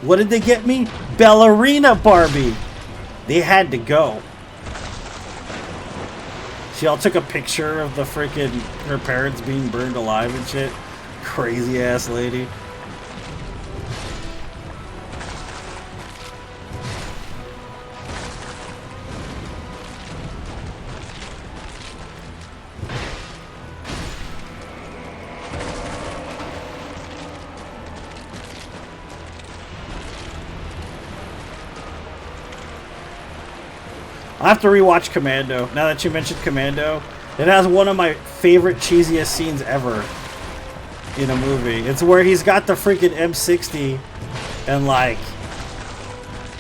What did they get me? Ballerina Barbie. They had to go. She all took a picture of the freaking her parents being burned alive and shit. Crazy ass lady. I have to rewatch Commando. Now that you mentioned Commando, it has one of my favorite cheesiest scenes ever in a movie. It's where he's got the freaking M60 and like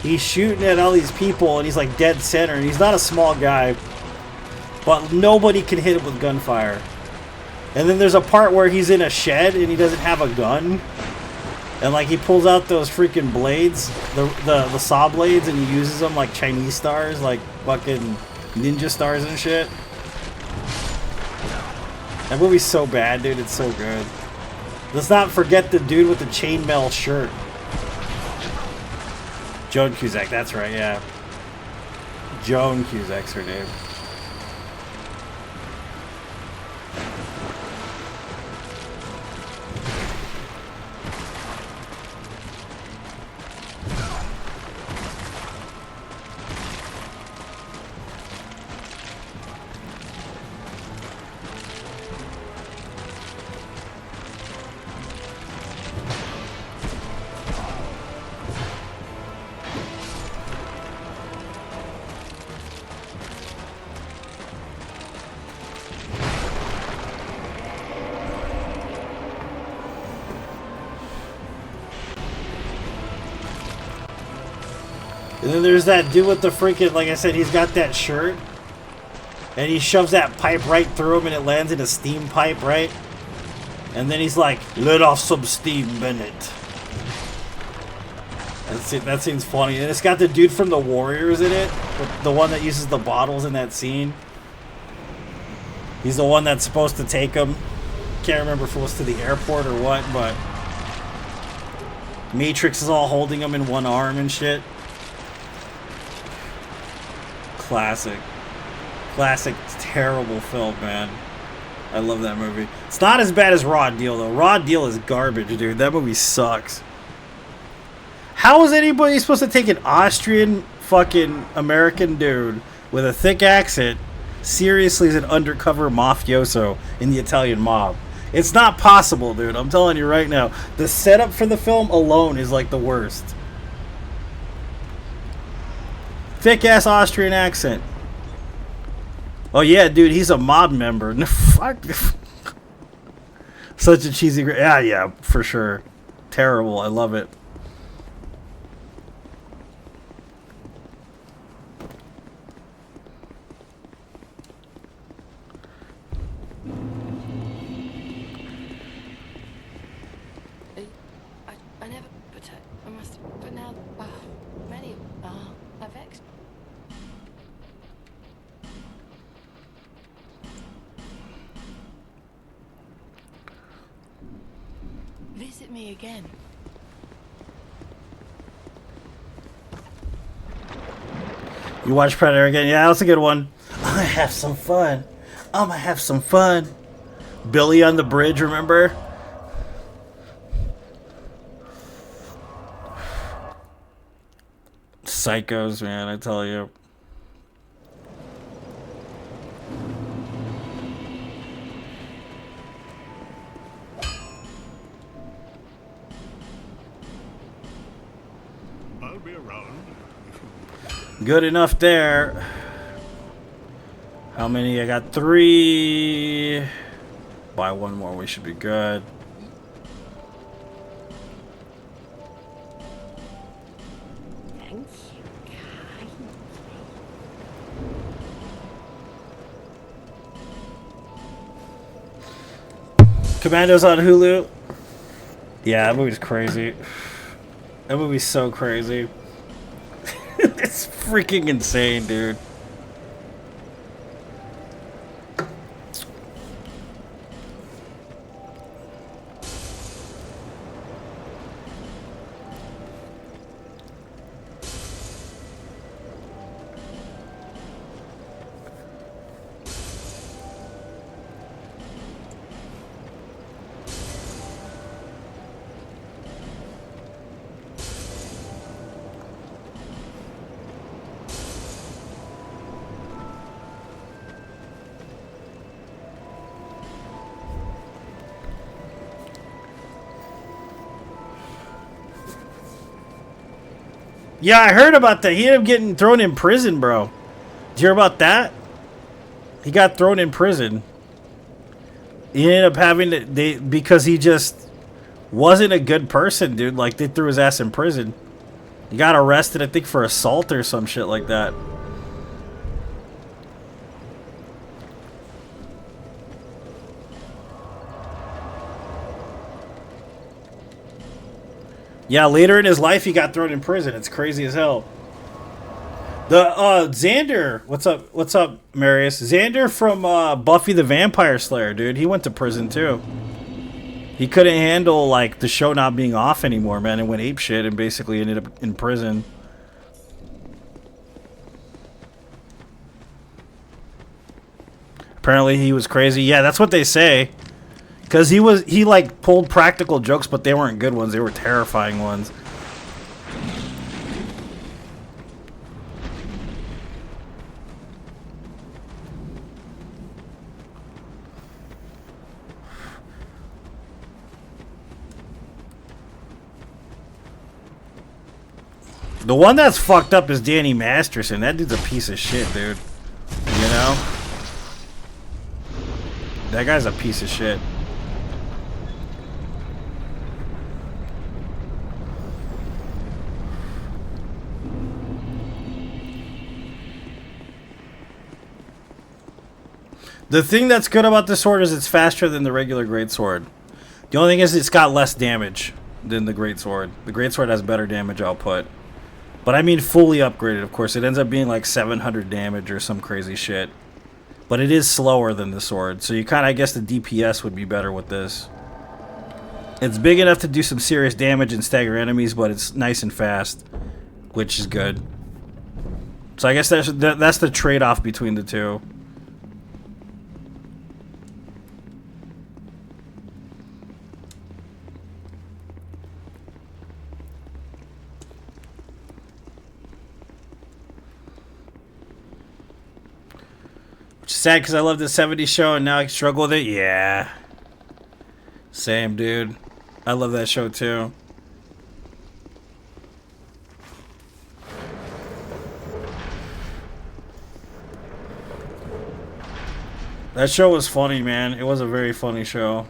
he's shooting at all these people and he's like dead center and he's not a small guy, but nobody can hit him with gunfire. And then there's a part where he's in a shed and he doesn't have a gun. And like he pulls out those freaking blades, the saw blades, and he uses them like Chinese stars, like fucking ninja stars and shit. That movie's so bad, dude. It's so good. Let's not forget the dude with the chainmail shirt. Joan Cusack, that's right, yeah. Joan Cusack's her name. And then there's that dude with the freaking, like I said, he's got that shirt. And he shoves that pipe right through him and it lands in a steam pipe, right? And then he's like, let off some steam, Bennett. That's it. That scene's funny. And it's got the dude from the Warriors in it. The one that uses the bottles in that scene. He's the one that's supposed to take him. Can't remember if it was to the airport or what, but Matrix is all holding him in one arm and shit. Classic. Classic, terrible film, man. I love that movie. It's not as bad as Raw Deal, though. Raw Deal is garbage, dude. That movie sucks. How is anybody supposed to take an Austrian fucking American dude with a thick accent seriously as an undercover mafioso in the Italian mob? It's not possible, dude. I'm telling you right now. The setup for the film alone is like the worst. Thick-ass Austrian accent. Oh, yeah, dude. He's a mob member. Fuck. Such a cheesy... Yeah, for sure. Terrible. I love it. I never put I must, but now, many are vexed. Visit me again. You watch Predator again? Yeah, that's a good one. I'm gonna have some fun. I'm gonna have some fun. Billy on the bridge, remember? Psychos, man, I tell you. I'll be around. Good enough there. How many? I got 3. Buy one more, we should be good. Thank you kindly. Commando's on Hulu. Yeah, that movie's crazy. That movie's so crazy. It's freaking insane, dude. Yeah, I heard about that. He ended up getting thrown in prison, bro. Did you hear about that? He got thrown in prison. He ended up having to, because he just wasn't a good person, dude. Like, they threw his ass in prison. He got arrested, I think, for assault or some shit like that. Yeah, later in his life, he got thrown in prison. It's crazy as hell. The Xander, what's up, Marius? Xander from Buffy the Vampire Slayer, dude. He went to prison too. He couldn't handle like the show not being off anymore, man, and went apeshit and basically ended up in prison. Apparently, he was crazy. Yeah, that's what they say. Because he like pulled practical jokes, but they weren't good ones. They were terrifying ones. The one that's fucked up is Danny Masterson. That dude's a piece of shit, dude. You know? That guy's a piece of shit. The thing that's good about the sword is it's faster than the regular greatsword. The only thing is it's got less damage than the greatsword. The greatsword has better damage output. But I mean fully upgraded, of course. It ends up being like 700 damage or some crazy shit. But it is slower than the sword. So you kind of, I guess the DPS would be better with this. It's big enough to do some serious damage and stagger enemies, but it's nice and fast, which is good. So I guess that's the trade-off between the two. Which is sad because I love the 70s show and now I struggle with it. Yeah. Same, dude. I love that show too. That show was funny, man. It was a very funny show.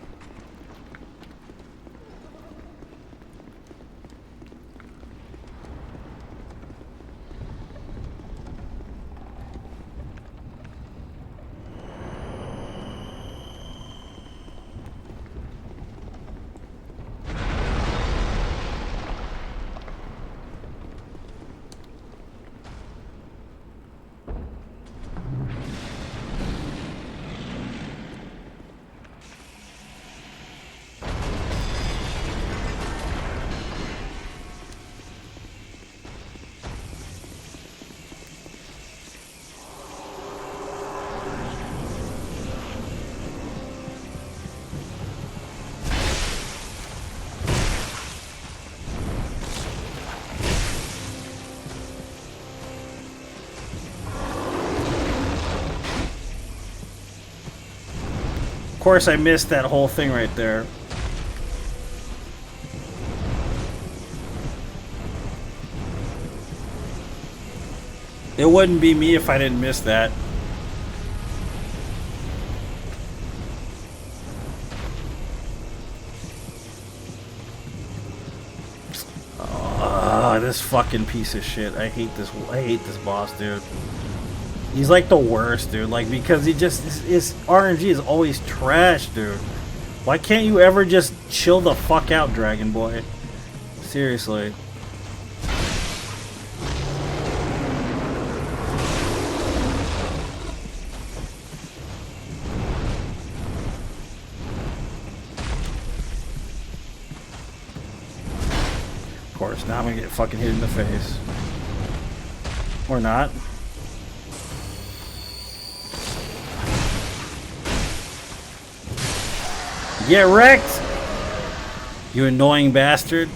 Of course, I missed that whole thing right there. It wouldn't be me if I didn't miss that. This fucking piece of shit. I hate this boss, dude. He's like the worst, dude. Like, because he just his RNG is always trash, dude. Why can't you ever just chill the fuck out, Dragon Boy? Seriously. Of course, now I'm gonna get fucking hit in the face. Or not. Get wrecked! You annoying bastard.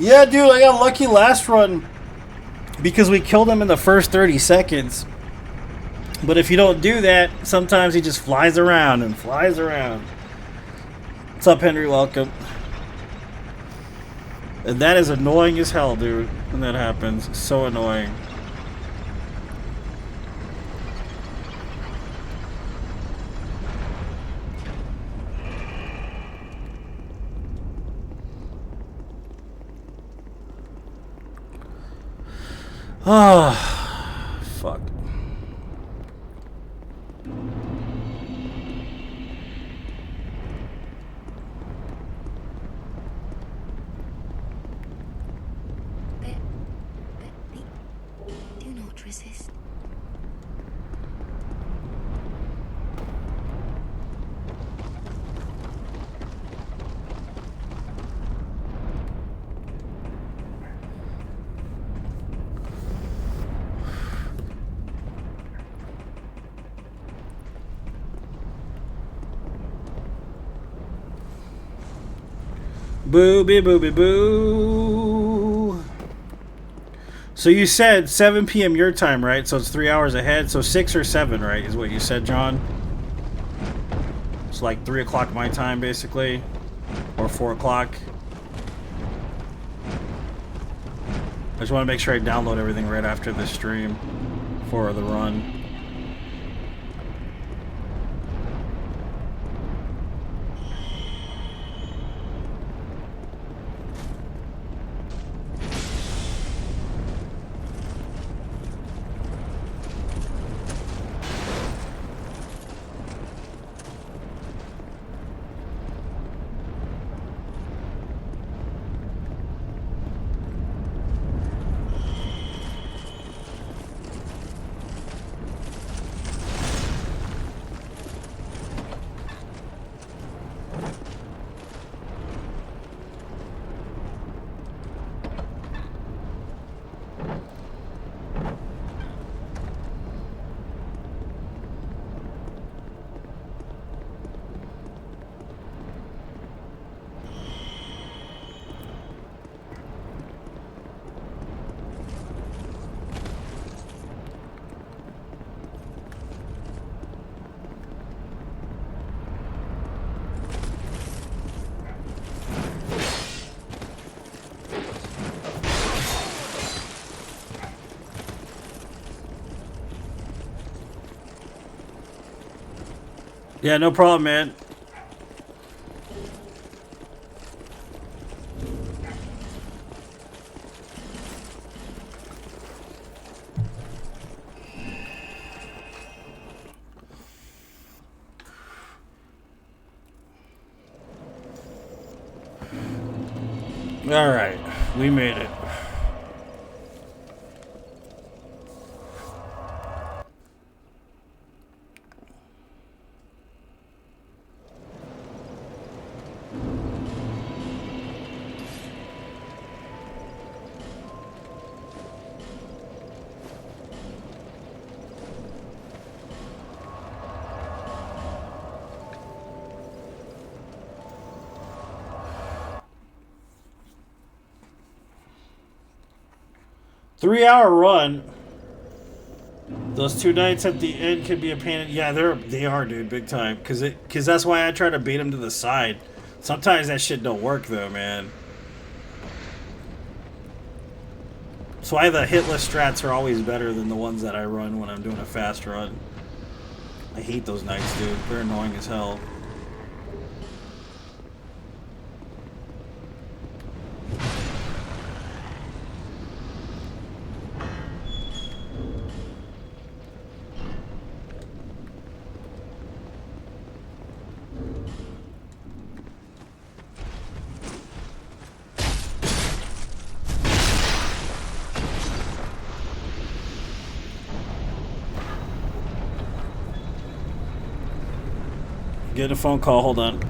Yeah, dude, I got lucky last run because we killed him in the first 30 seconds. But if you don't do that, sometimes he just flies around and flies around. What's up, Henry? Welcome. And that is annoying as hell, dude, when that happens. So annoying. Ah, fuck. Do not resist. Booby booby boo. So you said 7 p.m. your time, right? So it's 3 hours ahead. So 6 or 7, right, is what you said, John? It's like 3 o'clock my time, basically. Or 4 o'clock. I just want to make sure I download everything right after the stream for the run. Yeah, no problem, man. All right, we made it. Three-hour run. Those 2 nights at the end could be a pain. Yeah, they are, dude, big time. Cause that's why I try to bait them to the side. Sometimes that shit don't work though, man. That's why the hitless strats are always better than the ones that I run when I'm doing a fast run. I hate those nights, dude. They're annoying as hell. Get a phone call, hold on.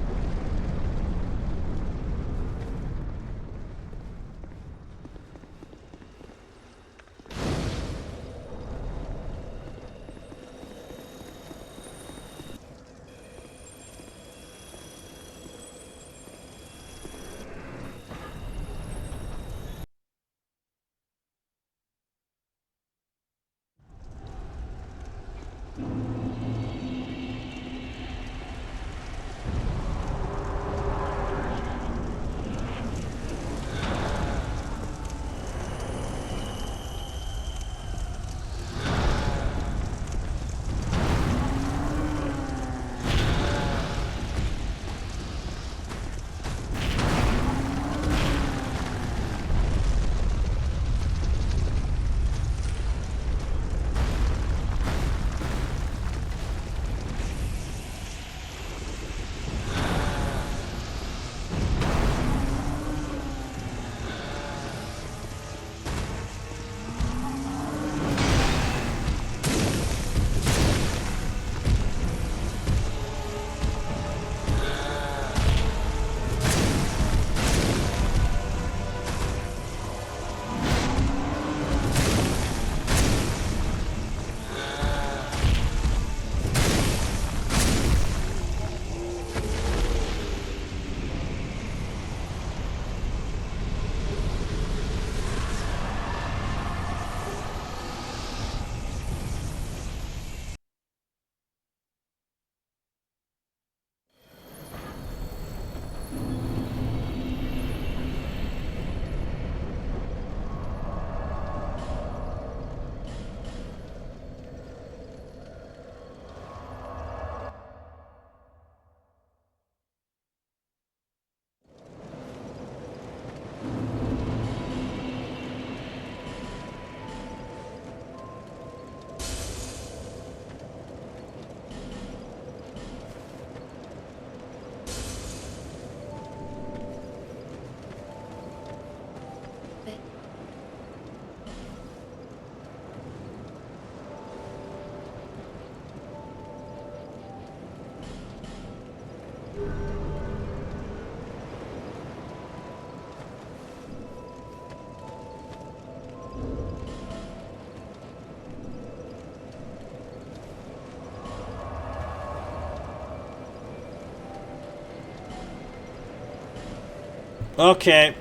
Okay.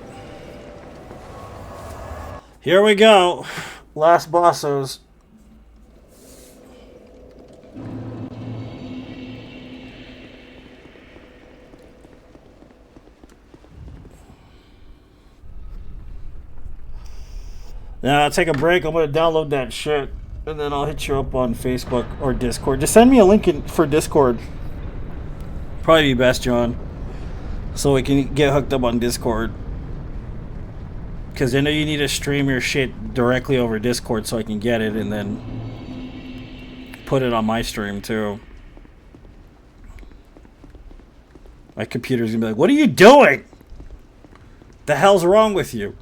Here we go. Last bossos. Now I'll take a break. I'm gonna download that shit, and then I'll hit you up on Facebook or Discord. Just send me a link for Discord. Probably be best, John, so we can get hooked up on Discord. Because I know you need to stream your shit directly over Discord so I can get it and then put it on my stream too. My computer's gonna be like, "What are you doing? The hell's wrong with you?"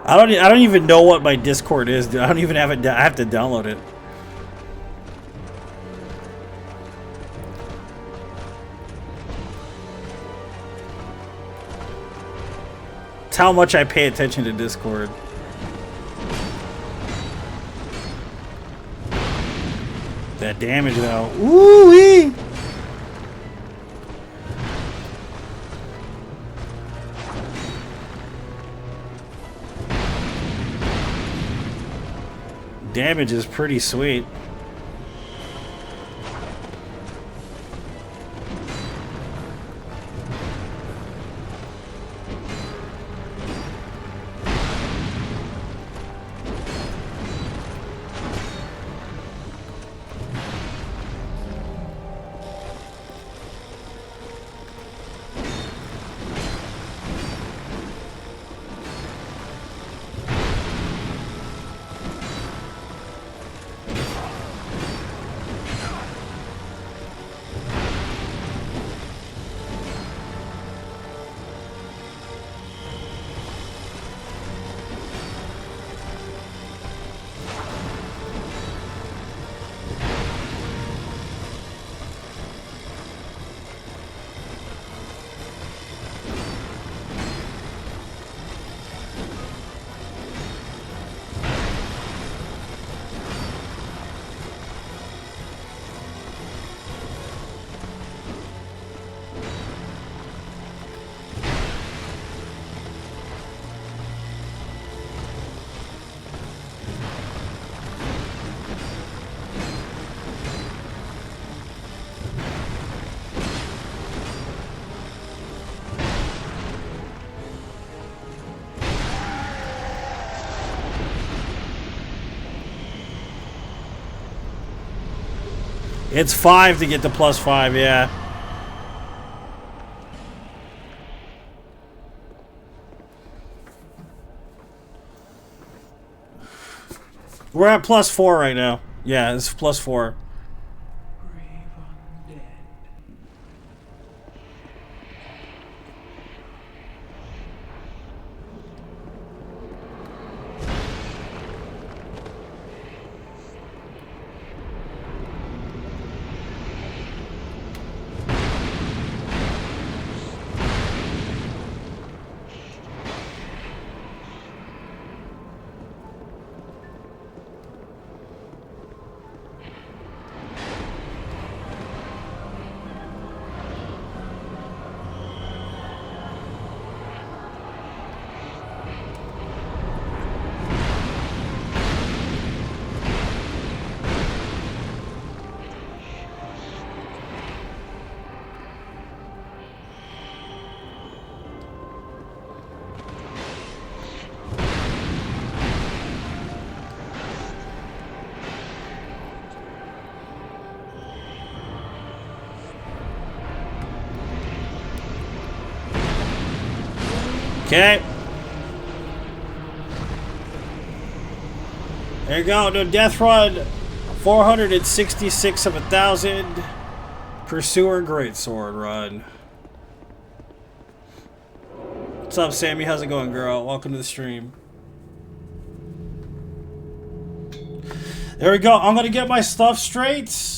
I don't even know what my Discord is, dude. I don't even have it. I have to download it. It's how much I pay attention to Discord. That damage though. Ooh-wee! Damage is pretty sweet. It's 5 to get the +5, yeah. We're at +4 right now. Yeah, it's +4. Okay. There you go. No death run. 466 of 1,000. Pursuer Greatsword run. What's up, Sammy? How's it going, girl? Welcome to the stream. There we go. I'm gonna get my stuff straight.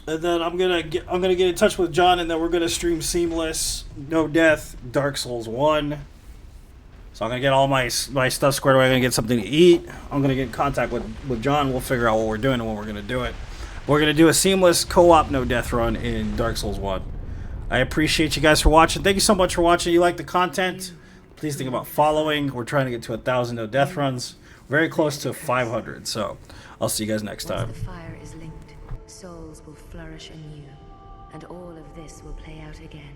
And then I'm gonna get in touch with John, and then we're gonna stream Seamless, No Death, Dark Souls 1. So I'm gonna get all my stuff squared away. I'm gonna get something to eat. I'm gonna get in contact with John. We'll figure out what we're doing and when we're gonna do it. We're gonna do a seamless co-op No Death run in Dark Souls 1. I appreciate you guys for watching. Thank you so much for watching. You like the content? Please think about following. We're trying to get to 1,000 No Death runs. Very close to 500. So I'll see you guys next time. Once the fire is linked, souls will flourish anew, and all of this will play out again.